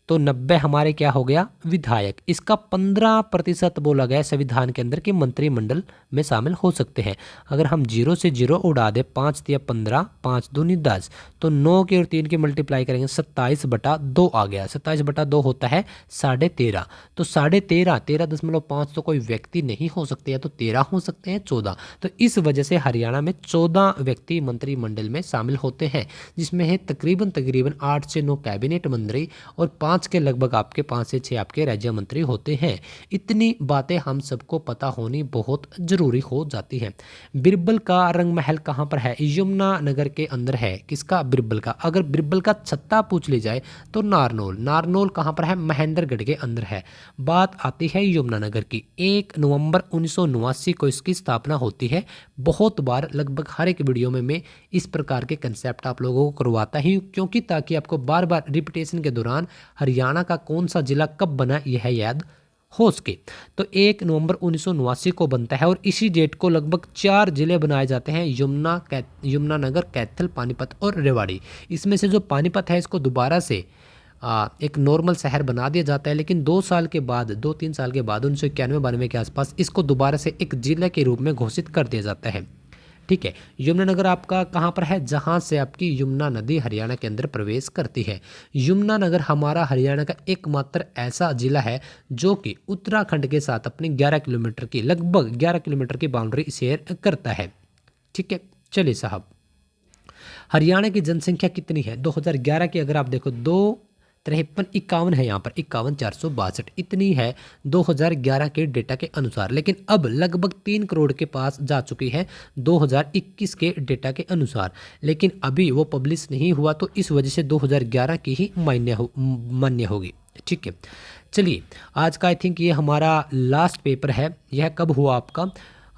तो 90 हमारे क्या हो गया विधायक। इसका 15% बोला गया संविधान के अंदर कि मंत्रिमंडल में शामिल हो सकते हैं। अगर हम 0 से 0 उड़ा दे, 5 या 15, 5 दूनी 10, तो 9 की और 3 की मल्टीप्लाई करेंगे 27/2 आ गया। 27/2 होता है 13.5। तो 13.5, 13.5 तो कोई व्यक्ति नहीं हो सकते, या तो 13 हो सकते हैं 14। तो इस वजह से हरियाणा में 14 व्यक्ति मंत्रिमंडल में शामिल होते हैं, जिसमें है तकरीबन 8 से 9 कैबिनेट मंत्री और 5 के लगभग आपके 5 से 6 आपके राज्य मंत्री होते हैं। इतनी बातें हम सबको पता होनी बहुत जरूरी हो जाती है। बिरबल का रंग महल कहाँ पर है? यमुनानगर के अंदर है। किसका? बिरबल का। अगर बिरबल का छत्ता पूछ ली जाए तो नारनौल। नारनौल कहाँ पर है? महेंद्रगढ़ के अंदर है। बात आती है यमुनानगर की। 1 नवंबर 1989 को इसकी स्थापना होती है। बहुत बार लगभग हर एक वीडियो में मैं इस प्रकार के कंसेप्ट आप लोगों को करवाता ही, क्योंकि ताकि आपको बार बार रिपीटेशन के दौरान हरियाणा का कौन सा जिला कब बना यह याद हो सके। तो 1 नवंबर 1989 को बनता है, और इसी डेट को लगभग 4 जिले बनाए जाते हैं, यमुनानगर, कैथल, पानीपत और रेवाड़ी। इसमें से जो पानीपत है इसको दोबारा से एक नॉर्मल शहर बना दिया जाता है, लेकिन 2 साल के बाद, 2-3 साल के बाद 1991-92 के आसपास इसको दोबारा से एक जिले के रूप में घोषित कर दिया जाता है। ठीक है। यमुनानगर आपका कहाँ पर है? जहाँ से आपकी यमुना नदी हरियाणा के अंदर प्रवेश करती है। यमुनानगर हमारा हरियाणा का एकमात्र ऐसा जिला है जो कि उत्तराखंड के साथ अपनी 11 किलोमीटर की, लगभग 11 किलोमीटर की बाउंड्री शेयर करता है। ठीक है, चलिए साहब, हरियाणा की जनसंख्या कितनी है? 2011 की अगर आप देखो 25351 है, यहाँ पर 51,462 इतनी है 2011 के डेटा के अनुसार। लेकिन अब लगभग 3 करोड़ के पास जा चुकी है 2021 के डेटा के अनुसार, लेकिन अभी वो पब्लिश नहीं हुआ, तो इस वजह से 2011 की ही मान्य होगी। ठीक है, चलिए, आज का आई थिंक ये हमारा लास्ट पेपर है। यह कब हुआ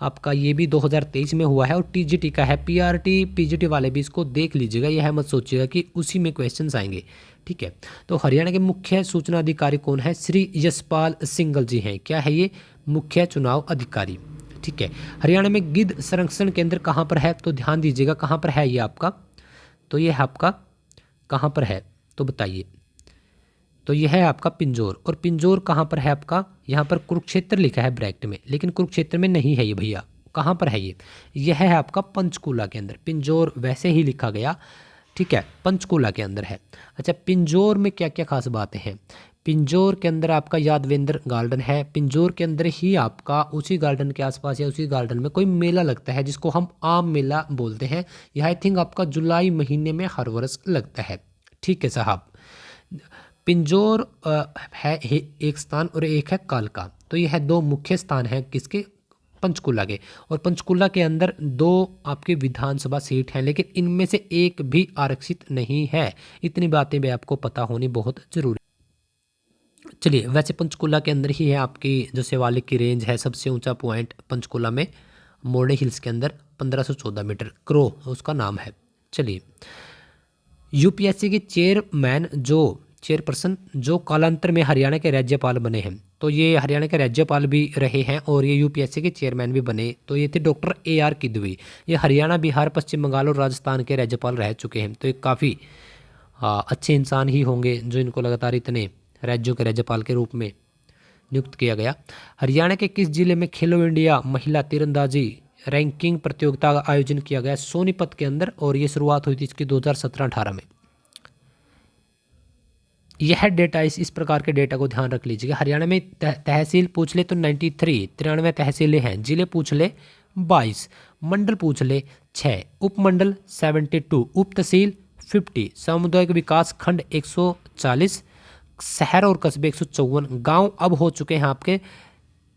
आपका ये भी 2023 में हुआ है, और टीजीटी का है। पीआरटी पीजीटी वाले भी इसको देख लीजिएगा, यह मत सोचिएगा कि उसी में क्वेश्चंस आएंगे। ठीक है, तो हरियाणा के मुख्य सूचना अधिकारी कौन है? श्री यशपाल सिंघल जी हैं। क्या है ये? मुख्य चुनाव अधिकारी। ठीक है, हरियाणा में गिद्ध संरक्षण केंद्र कहाँ पर है? तो ध्यान दीजिएगा कहाँ पर है ये आपका, तो ये आपका कहाँ पर है तो बताइए। तो यह है आपका पिंजौर, और पिंजौर कहाँ पर है आपका? यहाँ पर कुरुक्षेत्र लिखा है ब्रैकेट में, लेकिन कुरुक्षेत्र में नहीं है ये भैया। कहाँ पर है ये? यह है आपका पंचकूला के अंदर। पिंजौर वैसे ही लिखा गया, ठीक है, पंचकूला के अंदर है। अच्छा, पिंजौर में क्या क्या खास बातें हैं? पिंजौर के अंदर आपका यादवेंद्र गार्डन है। पिंजौर के अंदर ही आपका उसी गार्डन के आसपास या उसी गार्डन में कोई मेला लगता है जिसको हम आम मेला बोलते हैं। यह आई थिंक आपका जुलाई महीने में हर वर्ष लगता है। ठीक है साहब, पिंजौर है एक स्थान और एक है कालका। तो यह 2 मुख्य स्थान हैं किसके? पंचकुला के। और पंचकुला के अंदर 2 आपके विधानसभा सीट हैं, लेकिन इनमें से एक भी आरक्षित नहीं है। इतनी बातें भी आपको पता होनी बहुत जरूरी। चलिए, वैसे पंचकुला के अंदर ही है आपकी जो शिवालिक की रेंज है, सबसे ऊंचा पॉइंट पंचकुला में मोरनी हिल्स के अंदर 1514 मीटर, क्रो उसका नाम है। चलिए, यूपीएससी के चेयरपर्सन जो कालांतर में हरियाणा के राज्यपाल बने हैं, तो ये हरियाणा के राज्यपाल भी रहे हैं और ये यूपीएससी के चेयरमैन भी बने, तो ये थे डॉक्टर AR किदवई। ये हरियाणा, बिहार, पश्चिम बंगाल और राजस्थान के राज्यपाल रह चुके हैं। तो ये काफ़ी अच्छे इंसान ही होंगे जो इनको लगातार इतने राज्यों के राज्यपाल के रूप में नियुक्त किया गया। हरियाणा के किस जिले में खेलो इंडिया महिला तीरंदाजी रैंकिंग प्रतियोगिता का आयोजन किया गया? सोनीपत के अंदर, और ये शुरुआत हुई थी इसकी 2017-18 में। यह डेटा इस प्रकार के डेटा को ध्यान रख लीजिएगा। हरियाणा में तहसील पूछ ले तो 93 तहसीलें हैं। जिले पूछ ले 22, मंडल पूछ ले 6, उपमंडल 72, उप तहसील 50, सामुदायिक विकास खंड 140, शहर और कस्बे 154, गांव अब हो चुके हैं आपके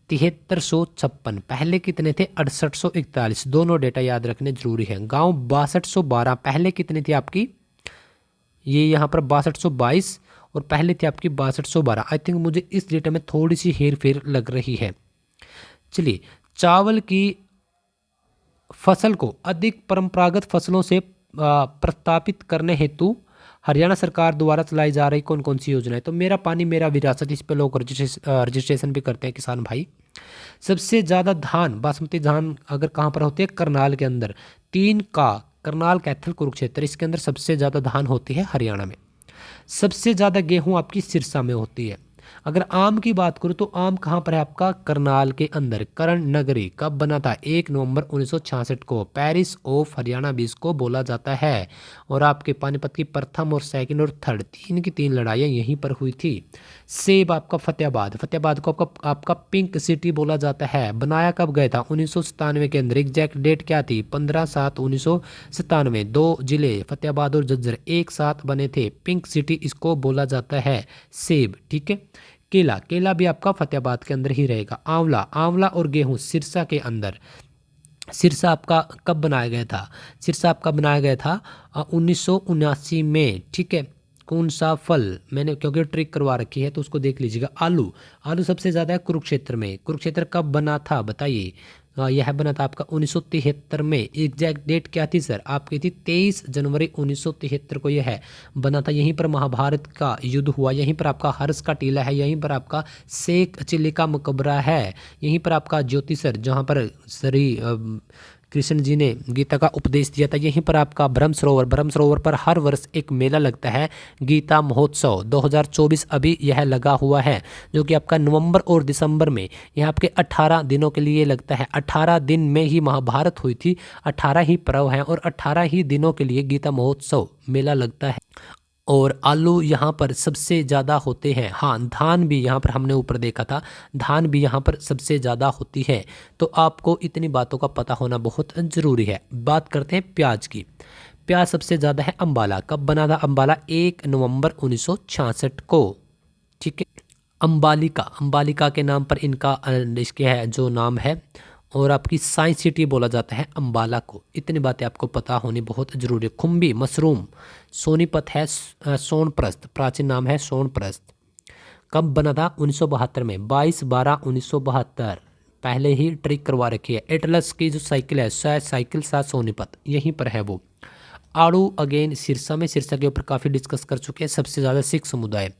7356। पहले कितने थे? 6841। दोनों डेटा याद रखने जरूरी है। गांव 6212, पहले कितनी थी आपकी? ये यहाँ पर 6222 और पहले थी आपकी 6212। आई थिंक मुझे इस डेटा में थोड़ी सी हेर फेर लग रही है। चलिए, चावल की फसल को अधिक परंपरागत फसलों से प्रस्तापित करने हेतु हरियाणा सरकार द्वारा चलाई जा रही कौन कौन सी योजना है? तो मेरा पानी मेरा विरासत, इस पे लोग रजिस्ट्रेशन भी करते हैं किसान भाई। सबसे ज़्यादा धान, बासमती धान अगर कहाँ पर होती है? करनाल के अंदर 3 का, करनाल, कैथल, कुरुक्षेत्र, इसके अंदर सबसे ज़्यादा धान होती है हरियाणा में। सबसे ज़्यादा गेहूं आपकी सिरसा में होती है। अगर आम की बात करूँ तो आम कहाँ पर है आपका, करनाल के अंदर। कर्ण नगरी कब बना था, 1 नवंबर 1966 को। पेरिस ऑफ हरियाणा भी इसको बोला जाता है। और आपके पानीपत की प्रथम और सेकंड और थर्ड तीन की तीन लड़ाइयाँ यहीं पर हुई थी। सेब आपका फतेहाबाद, फतेहाबाद को आपका पिंक सिटी बोला जाता है। बनाया कब गया था, 1997 के अंदर। एग्जैक्ट डेट क्या थी, 15/7/1997। दो जिले फतेहाबाद और झज्जर एक साथ बने थे, पिंक सिटी इसको बोला जाता है। सेब, ठीक है। केला, केला भी आपका फतेहाबाद के अंदर ही रहेगा। आंवला, आंवला और गेहूं सिरसा के अंदर। सिरसा आपका कब बनाया गया था, सिरसा आपका बनाया गया था 1979 में, ठीक है। कौन सा फल, मैंने क्योंकि ट्रिक करवा रखी है तो उसको देख लीजिएगा। आलू, आलू सबसे ज़्यादा है कुरुक्षेत्र में। कुरुक्षेत्र कब बना था बताइए। यह बना था आपका 1973 में। एग्जैक्ट डेट क्या थी सर आपकी, थी 23 जनवरी 1973 को यह बना था। यहीं पर महाभारत का युद्ध हुआ, यहीं पर आपका हर्ष का टीला है, यहीं पर आपका शेख चिल्ली का मकबरा है, यहीं पर आपका ज्योतिसर जहाँ पर श्री कृष्ण जी ने गीता का उपदेश दिया था, यहीं पर आपका ब्रह्म सरोवर, ब्रह्म सरोवर पर हर वर्ष एक मेला लगता है, गीता महोत्सव 2024 अभी यह लगा हुआ है, जो कि आपका नवंबर और दिसंबर में यह आपके 18 दिनों के लिए लगता है। 18 दिन में ही महाभारत हुई थी, 18 ही पर्व हैं और 18 ही दिनों के लिए गीता महोत्सव मेला लगता है। और आलू यहाँ पर सबसे ज़्यादा होते हैं। हाँ, धान भी यहाँ पर हमने ऊपर देखा था, धान भी यहाँ पर सबसे ज़्यादा होती है। तो आपको इतनी बातों का पता होना बहुत ज़रूरी है। बात करते हैं प्याज की। प्याज सबसे ज़्यादा है अम्बाला। कब बना था अम्बाला, 1 नवंबर 1966 को, ठीक है। अम्बालिका, अम्बालिका के नाम पर इनका इसके है जो नाम है। और आपकी साइंस सिटी बोला जाता है अम्बाला को। इतनी बातें आपको पता होनी बहुत ज़रूरी है। खुम्बी, मशरूम, सोनीपत है सोनप्रस्थ, प्राचीन नाम है सोनप्रस्थ। कब बना था, 1972 में, 22/12/1972। पहले ही ट्रिक करवा रखी है। एटलस की जो साइकिल है, साइकिल सा सोनीपत, यहीं पर है वो। आड़ू अगेन सिरसा में, सिरसा के ऊपर काफ़ी डिस्कस कर चुके हैं। सबसे ज़्यादा सिख समुदाय।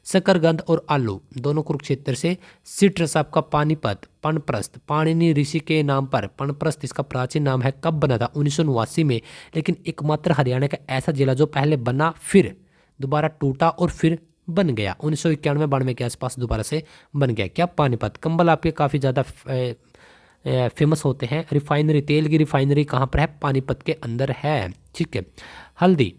शकरगंध और आलू दोनों कुरुक्षेत्र से। सिट्रस आपका पानीपत, पनप्रस्थ, पाणिनि ऋषि के नाम पर पनप्रस्थ इसका प्राचीन नाम है। कब बना था, 1989 में। लेकिन एकमात्र हरियाणा का ऐसा जिला जो पहले बना फिर दोबारा टूटा और फिर बन गया, 1991-92 के आसपास दोबारा से बन गया। क्या, पानीपत। कंबल आपके काफ़ी ज़्यादा फेमस होते हैं। रिफाइनरी, तेल की रिफाइनरी कहाँ पर है, पानीपत के अंदर है, ठीक है। हल्दी,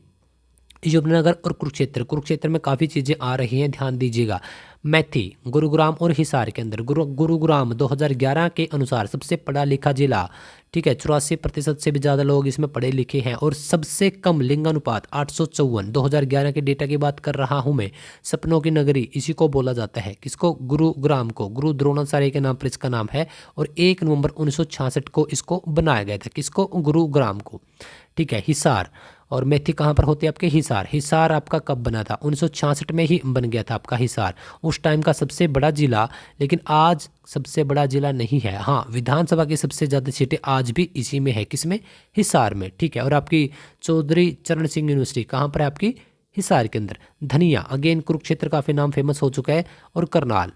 यमुनानगर और कुरुक्षेत्र, कुरुक्षेत्र में काफ़ी चीज़ें आ रही हैं, ध्यान दीजिएगा। मैथी, गुरुग्राम और हिसार के अंदर। गुरुग्राम 2011 के अनुसार सबसे पढ़ा लिखा जिला, ठीक है। 84% से भी ज़्यादा लोग इसमें पढ़े लिखे हैं। और सबसे कम लिंगानुपात 854, 2011 के डेटा की बात कर रहा हूँ मैं। सपनों की नगरी इसी को बोला जाता है, किसको, गुरुग्राम को। गुरु द्रोणाचार्य के नाम पर इसका नाम है। और 1 नवंबर 1966 को इसको बनाया गया था, किसको, गुरुग्राम को, ठीक है। हिसार और मेथी कहाँ पर होते हैं आपके, हिसार। हिसार आपका कब बना था, 1966 में ही बन गया था आपका हिसार, उस टाइम का सबसे बड़ा जिला। लेकिन आज सबसे बड़ा जिला नहीं है। हाँ, विधानसभा की सबसे ज़्यादा सीटें आज भी इसी में है, किसमें, हिसार में, ठीक है। और आपकी चौधरी चरण सिंह यूनिवर्सिटी कहाँ पर है आपकी, हिसार के अंदर। धनिया अगेन कुरुक्षेत्र काफ़ी नाम फेमस हो चुका है। और करनाल।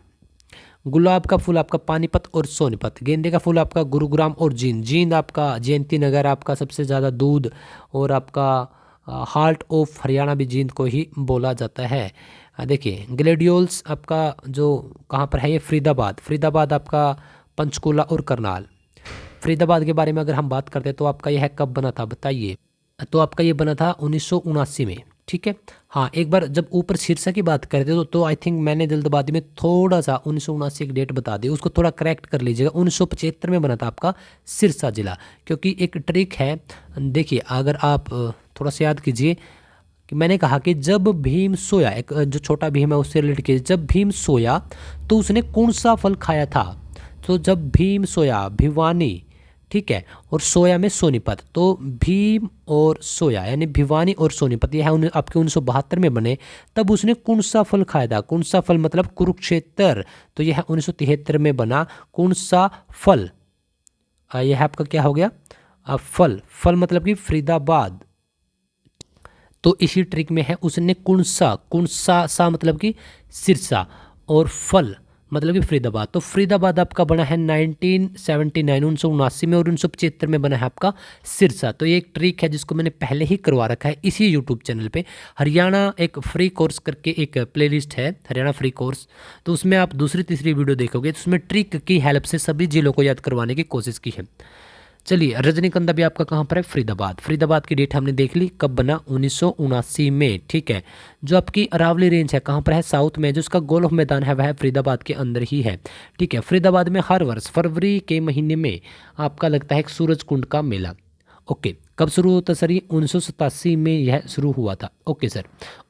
गुलाब का फूल आपका पानीपत और सोनीपत। गेंदे का फूल आपका गुरुग्राम और जींद। जींद आपका जयंती नगर, आपका सबसे ज़्यादा दूध और आपका हार्ट ऑफ हरियाणा भी जींद को ही बोला जाता है। देखिए ग्लेडियोल्स आपका जो कहाँ पर है, ये फरीदाबाद। फरीदाबाद आपका पंचकूला और करनाल। फरीदाबाद के बारे में अगर हम बात करते हैं तो आपका यह कब बना था बताइए। तो आपका ये बना था 1979 में, ठीक है। हाँ, एक बार जब ऊपर शीर्षक की बात करते तो आई थिंक मैंने जल्दबाजी में थोड़ा सा 1979 एक डेट बता दी, उसको थोड़ा करेक्ट कर लीजिएगा। 1975 में बना था आपका सिरसा जिला। क्योंकि एक ट्रिक है, देखिए अगर आप थोड़ा सा याद कीजिए कि मैंने कहा कि जब भीम सोया, एक जो छोटा भीम है उससे रिलेटेड कीजिए, जब भीम सोया तो उसने कौन सा फल खाया था। तो जब भीम सोया, भिवानी, ठीक है, और सोया में सोनीपत, तो भीम और सोया यानी भिवानी और सोनीपत, यह आपके 1972 में बने। तब उसने कौन सा फल खाया था, कौन सा फल मतलब कुरुक्षेत्र। तो यह 1973 में बना। कौन सा फल, यह आपका क्या हो गया, फल, फल मतलब कि फरीदाबाद। तो इसी ट्रिक में है, उसने कौन सा सा मतलब कि सिरसा, और फल मतलब कि फरीदाबाद। तो फरीदाबाद आपका बना है 1979 1979 में, और 1975 में बना है आपका सिरसा। तो ये एक ट्रिक है जिसको मैंने पहले ही करवा रखा है इसी यूट्यूब चैनल पे। हरियाणा एक फ्री कोर्स करके एक प्लेलिस्ट है, हरियाणा फ्री कोर्स, तो उसमें आप दूसरी तीसरी वीडियो देखोगे तो उसमें ट्रिक की हेल्प से सभी जिलों को याद करवाने की कोशिश की है। चलिए, रजनीगंधा भी आपका कहाँ पर है? फरीदाबाद। फरीदाबाद की डेट हमने देख ली, कब बना? 1979 में, ठीक है। जो आपकी अरावली रेंज है कहाँ पर है? साउथ में। जो उसका गोल्फ मैदान है वह फरीदाबाद के अंदर ही है, ठीक है। फरीदाबाद में हर वर्ष फरवरी के महीने में आपका लगता है एक सूरज कुंड का मेला। ओके, कब शुरू होता सर? ये 1987 में यह शुरू हुआ था। ओके सर,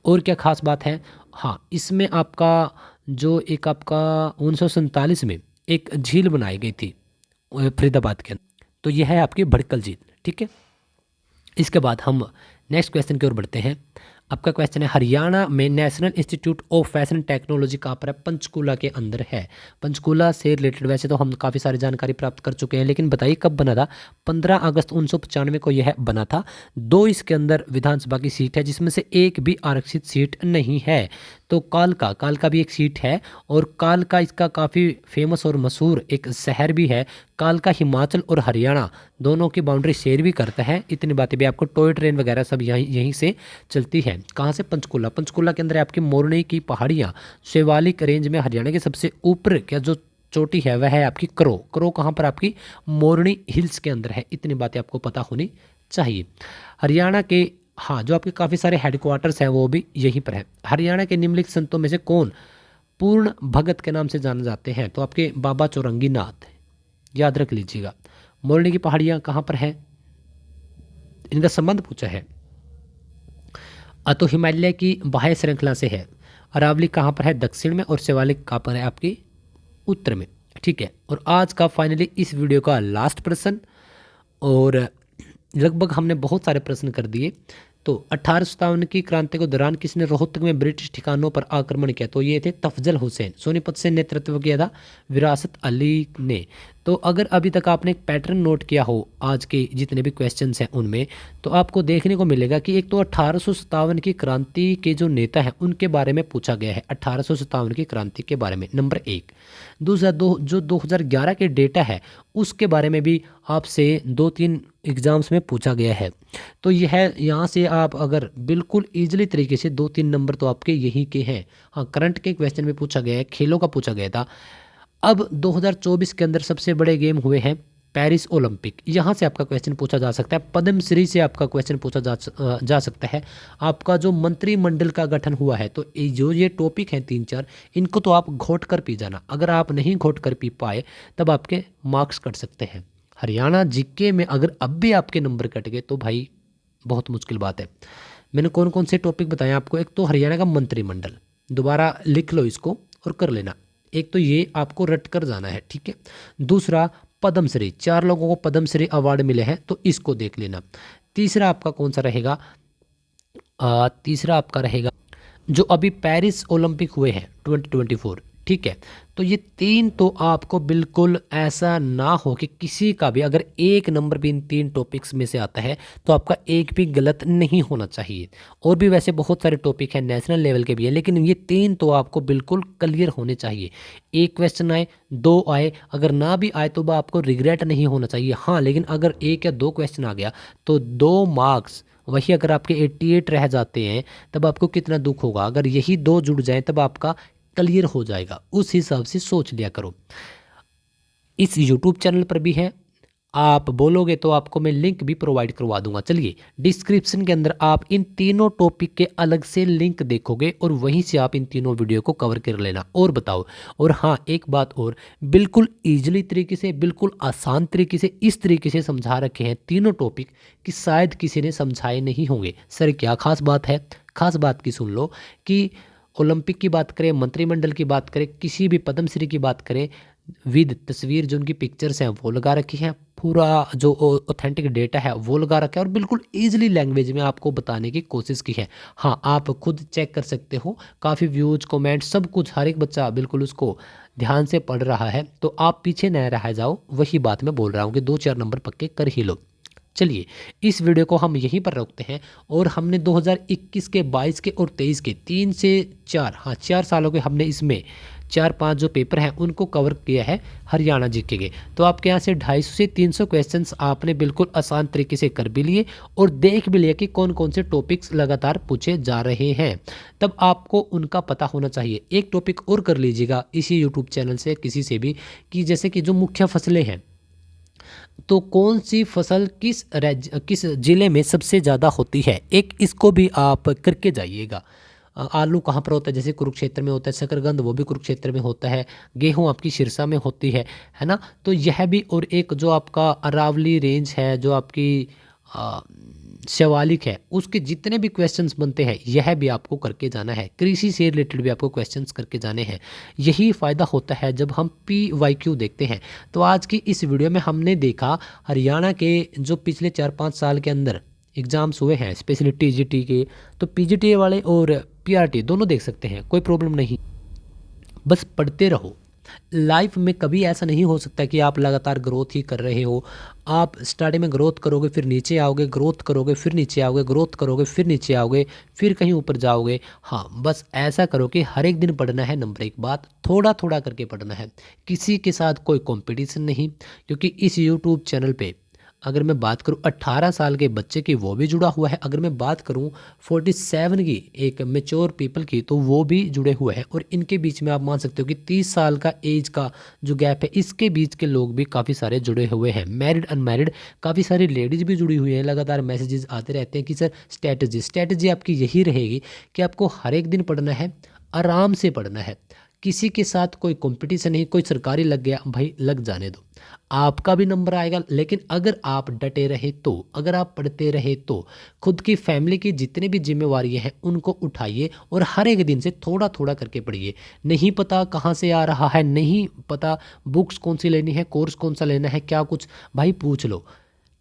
और क्या खास बात है? हाँ, इसमें आपका जो एक आपका 1947 में एक झील बनाई गई थी फरीदाबाद के अंदर, तो यह है आपकी भड़कल झील, ठीक है। इसके बाद हम नेक्स्ट क्वेश्चन की ओर बढ़ते हैं। आपका क्वेश्चन है, हरियाणा में national institute of fashion technology कहाँ पर है? पंचकूला के अंदर है। पंचकूला से रिलेटेड वैसे तो हम काफ़ी सारी जानकारी प्राप्त कर चुके हैं, लेकिन बताइए कब बना था? 15 अगस्त 1995 को यह बना था। 2 इसके अंदर विधानसभा की सीट है, जिसमें से एक भी आरक्षित सीट नहीं है। तो कालका भी एक सीट है, और कालका इसका काफ़ी फेमस और मशहूर एक शहर भी है। कालका हिमाचल और हरियाणा दोनों की बाउंड्री शेयर भी करता है। इतनी बातें भी, आपको टॉय ट्रेन वगैरह सब यहीं से चलती है। कहाँ से? पंचकूला। पंचकूला के अंदर आपकी मोरनी की पहाड़ियाँ, शिवालिक रेंज में हरियाणा के सबसे ऊपर क्या जो चोटी है वह है आपकी करो कहाँ पर? आपकी मोरनी हिल्स के अंदर है। इतनी बातें आपको पता होनी चाहिए। हरियाणा के, हाँ, जो आपके काफ़ी सारे हेडक्वार्टर्स हैं वो भी यहीं पर है। हरियाणा के निम्नलिखित संतों में से कौन पूर्ण भगत के नाम से जाने जाते हैं? तो आपके बाबा चौरंगी नाथ, याद रख लीजिएगा। मोरनी की पहाड़ियाँ कहाँ पर है? इनका संबंध पूछा है। तो हिमालय की बाह्य श्रृंखला से है। अरावली कहाँ पर है? दक्षिण में। और शिवालिक कहाँ पर है? आपकी उत्तर में, ठीक है। और आज का फाइनली इस वीडियो का लास्ट प्रश्न, और लगभग हमने बहुत सारे प्रश्न कर दिए। तो 1857 की क्रांति के दौरान किसने रोहतक में ब्रिटिश ठिकानों पर आक्रमण किया? तो ये थे तफजल हुसैन। सोनीपत से नेतृत्व किया था विरासत अली ने। तो अगर अभी तक आपने एक पैटर्न नोट किया हो आज के जितने भी क्वेश्चंस हैं उनमें, तो आपको देखने को मिलेगा कि एक तो 1857 की क्रांति के जो नेता हैं उनके बारे में पूछा गया है, 1857 की क्रांति के बारे में, नंबर 1। दूसरा, जो 2011 के डेटा है उसके बारे में भी आपसे 2-3 एग्जाम्स में पूछा गया है। तो यह यहाँ से आप अगर बिल्कुल ईजिली तरीके से 2-3 नंबर तो आपके यहीं के हैं। हाँ, करंट के क्वेश्चन में पूछा गया है, खेलों का पूछा गया था। अब 2024 के अंदर सबसे बड़े गेम हुए हैं पेरिस ओलंपिक, यहाँ से आपका क्वेश्चन पूछा जा सकता है। पद्मश्री से आपका क्वेश्चन पूछा जा सकता है। आपका जो मंत्रिमंडल का गठन हुआ है, तो जो ये टॉपिक हैं 3-4, इनको तो आप घोट कर पी जाना। अगर आप नहीं घोट कर पी पाए तब आपके मार्क्स कट सकते हैं। हरियाणा जीके में अगर अब भी आपके नंबर कट गए तो भाई बहुत मुश्किल बात है। मैंने कौन कौन से टॉपिक बताए आपको? एक तो हरियाणा का मंत्रिमंडल, दोबारा लिख लो इसको और कर लेना। एक तो ये आपको रट कर जाना है, ठीक है। दूसरा, पद्मश्री, 4 लोगों को पद्मश्री अवार्ड मिले हैं, तो इसको देख लेना। तीसरा आपका कौन सा रहेगा? तीसरा आपका रहेगा जो अभी पेरिस ओलंपिक हुए हैं 2024, ठीक है। तो ये 3 तो आपको बिल्कुल ऐसा ना हो कि किसी का भी अगर एक नंबर भी इन 3 टॉपिक्स में से आता है तो आपका एक भी गलत नहीं होना चाहिए। और भी वैसे बहुत सारे टॉपिक हैं, नेशनल लेवल के भी हैं, लेकिन ये 3 तो आपको बिल्कुल क्लियर होने चाहिए। एक क्वेश्चन आए, 2 आए, अगर ना भी आए तो आपको रिग्रेट नहीं होना चाहिए। हाँ, लेकिन अगर 1 या 2 क्वेश्चन आ गया तो 2 मार्क्स, वही अगर आपके 88 रह जाते हैं तब आपको कितना दुख होगा। अगर यही 2 जुड़ जाएं तब आपका क्लियर हो जाएगा। उस हिसाब से सोच लिया करो। इस YouTube चैनल पर भी है, आप बोलोगे तो आपको मैं लिंक भी प्रोवाइड करवा दूंगा। चलिए, डिस्क्रिप्शन के अंदर आप इन तीनों टॉपिक के अलग से लिंक देखोगे और वहीं से आप इन तीनों वीडियो को कवर कर लेना। और बताओ, और हाँ, एक बात और, बिल्कुल ईजिली तरीके से, बिल्कुल आसान तरीके से, इस तरीके से समझा रखे हैं तीनों टॉपिक कि शायद किसी ने समझाए नहीं होंगे। सर क्या खास बात है? खास बात की सुन लो कि ओलंपिक की बात करें, मंत्रिमंडल की बात करें, किसी भी पद्मश्री की बात करें, विद तस्वीर जो उनकी पिक्चर्स हैं वो लगा रखी हैं, पूरा जो ऑथेंटिक डेटा है वो लगा रखा है, और बिल्कुल ईजिली लैंग्वेज में आपको बताने की कोशिश की है। हाँ, आप खुद चेक कर सकते हो, काफ़ी व्यूज, कमेंट, सब कुछ, हर एक बच्चा बिल्कुल उसको ध्यान से पढ़ रहा है। तो आप पीछे न रह जाओ, वही बात मैं बोल रहा हूँ कि 2-4 नंबर पक्के कर ही लो। चलिए, इस वीडियो को हम यहीं पर रखते हैं, और हमने 2021 के, 22 के और 23 के 3 से 4, हाँ 4 सालों के हमने इसमें 4-5 जो पेपर हैं उनको कवर किया है हरियाणा जीके के। तो आपके यहाँ से 250 से 300 क्वेश्चंस आपने बिल्कुल आसान तरीके से कर भी लिए और देख भी लिया कि कौन कौन से टॉपिक्स लगातार पूछे जा रहे हैं। तब आपको उनका पता होना चाहिए। एक टॉपिक और कर लीजिएगा इसी यूट्यूब चैनल से किसी से भी, कि जैसे कि जो मुख्य फसलें हैं, तो कौन सी फसल किस ज़िले में सबसे ज़्यादा होती है, एक इसको भी आप करके जाइएगा। आलू कहाँ पर होता है, जैसे कुरुक्षेत्र में होता है, शकरकंद वो भी कुरुक्षेत्र में होता है, गेहूँ आपकी सिरसा में होती है ना। तो यह भी, और एक जो आपका अरावली रेंज है, जो आपकी शिवालिक है, उसके जितने भी क्वेश्चंस बनते हैं यह भी आपको करके जाना है। कृषि से रिलेटेड भी आपको क्वेश्चंस करके जाने हैं। यही फ़ायदा होता है जब हम PYQ देखते हैं। तो आज की इस वीडियो में हमने देखा हरियाणा के जो पिछले 4-5 साल के अंदर एग्ज़ाम्स हुए हैं, स्पेशली TGT के, तो PGT वाले और PRT दोनों देख सकते हैं, कोई प्रॉब्लम नहीं। बस पढ़ते रहो। लाइफ में कभी ऐसा नहीं हो सकता कि आप लगातार ग्रोथ ही कर रहे हो। आप स्टार्टिंग में ग्रोथ करोगे, फिर नीचे आओगे, ग्रोथ करोगे, फिर नीचे आओगे, ग्रोथ करोगे, फिर नीचे आओगे, फिर कहीं ऊपर जाओगे। हाँ, बस ऐसा करो कि हर एक दिन पढ़ना है। नंबर एक बात, थोड़ा थोड़ा करके पढ़ना है। किसी के साथ कोई कंपटीशन नहीं, क्योंकि इस यूट्यूब चैनल पे अगर मैं बात करूं 18 साल के बच्चे की, वो भी जुड़ा हुआ है। अगर मैं बात करूं 47 की, एक मेच्योर पीपल की, तो वो भी जुड़े हुए हैं। और इनके बीच में आप मान सकते हो कि 30 साल का एज का जो गैप है, इसके बीच के लोग भी काफ़ी सारे जुड़े हुए हैं। मैरिड अनमैरिड काफ़ी सारी लेडीज भी जुड़ी हुई हैं। लगातार मैसेजेस आते रहते हैं कि सर स्ट्रैटेजी आपकी यही रहेगी कि आपको हर एक दिन पढ़ना है, आराम से पढ़ना है। किसी के साथ कोई कंपटीशन नहीं। कोई सरकारी लग गया, भाई लग जाने दो, आपका भी नंबर आएगा। लेकिन अगर आप डटे रहे तो, अगर आप पढ़ते रहे तो, खुद की फैमिली की जितनी भी जिम्मेवारियां हैं उनको उठाइए और हर एक दिन से थोड़ा थोड़ा करके पढ़िए। नहीं पता कहाँ से आ रहा है, नहीं पता बुक्स कौन सी लेनी है, कोर्स कौन सा लेना है, क्या कुछ, भाई पूछ लो।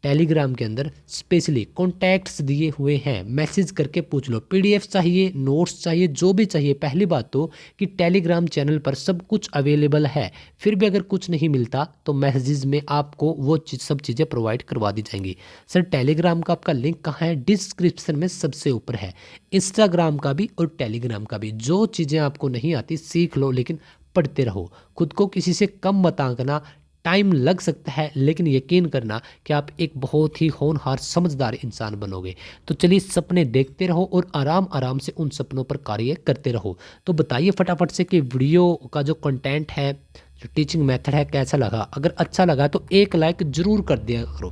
टेलीग्राम के अंदर स्पेशली कॉन्टैक्ट्स दिए हुए हैं, मैसेज करके पूछ लो। PDF चाहिए, नोट्स चाहिए, जो भी चाहिए। पहली बात तो कि टेलीग्राम चैनल पर सब कुछ अवेलेबल है। फिर भी अगर कुछ नहीं मिलता तो मैसेजेस में आपको वो सब चीज़ें प्रोवाइड करवा दी जाएंगी। सर टेलीग्राम का आपका लिंक कहाँ है? डिस्क्रिप्शन में सबसे ऊपर है। इंस्टाग्राम का भी और टेलीग्राम का भी। जो चीज़ें आपको नहीं आती सीख लो, लेकिन पढ़ते रहो। खुद को किसी से कम मत आंकना। टाइम लग सकता है, लेकिन यकीन करना कि आप एक बहुत ही होनहार समझदार इंसान बनोगे। तो चलिए, सपने देखते रहो और आराम आराम से उन सपनों पर कार्य करते रहो। तो बताइए फटाफट से कि वीडियो का जो कंटेंट है, जो टीचिंग मेथड है, कैसा लगा। अगर अच्छा लगा तो एक लाइक ज़रूर कर दिया करो,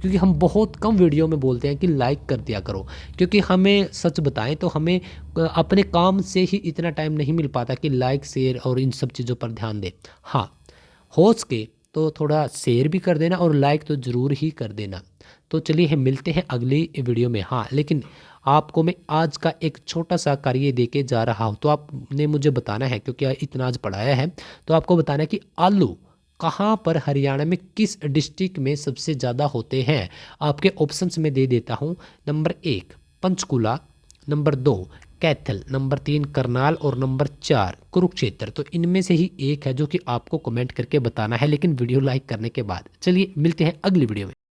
क्योंकि हम बहुत कम वीडियो में बोलते हैं कि लाइक कर दिया करो। क्योंकि हमें सच बताएं तो हमें अपने काम से ही इतना टाइम नहीं मिल पाता कि लाइक शेयर और इन सब चीज़ों पर ध्यान दें। हाँ, हो सके तो थोड़ा शेयर भी कर देना और लाइक तो ज़रूर ही कर देना। तो चलिए हम मिलते हैं अगली वीडियो में। हाँ, लेकिन आपको मैं आज का एक छोटा सा कार्य दे के जा रहा हूँ। तो आपने मुझे बताना है, क्योंकि इतना आज पढ़ाया है, तो आपको बताना है कि आलू कहाँ पर हरियाणा में किस डिस्ट्रिक्ट में सबसे ज़्यादा होते हैं। आपके ऑप्शंस में दे देता हूँ। Number 1 Panchkula, number 2 Kaithal, number 3 Karnal और नंबर 4 कुरुक्षेत्र। तो इनमें से ही एक है जो कि आपको कमेंट करके बताना है, लेकिन वीडियो लाइक करने के बाद। चलिए मिलते हैं अगली वीडियो में।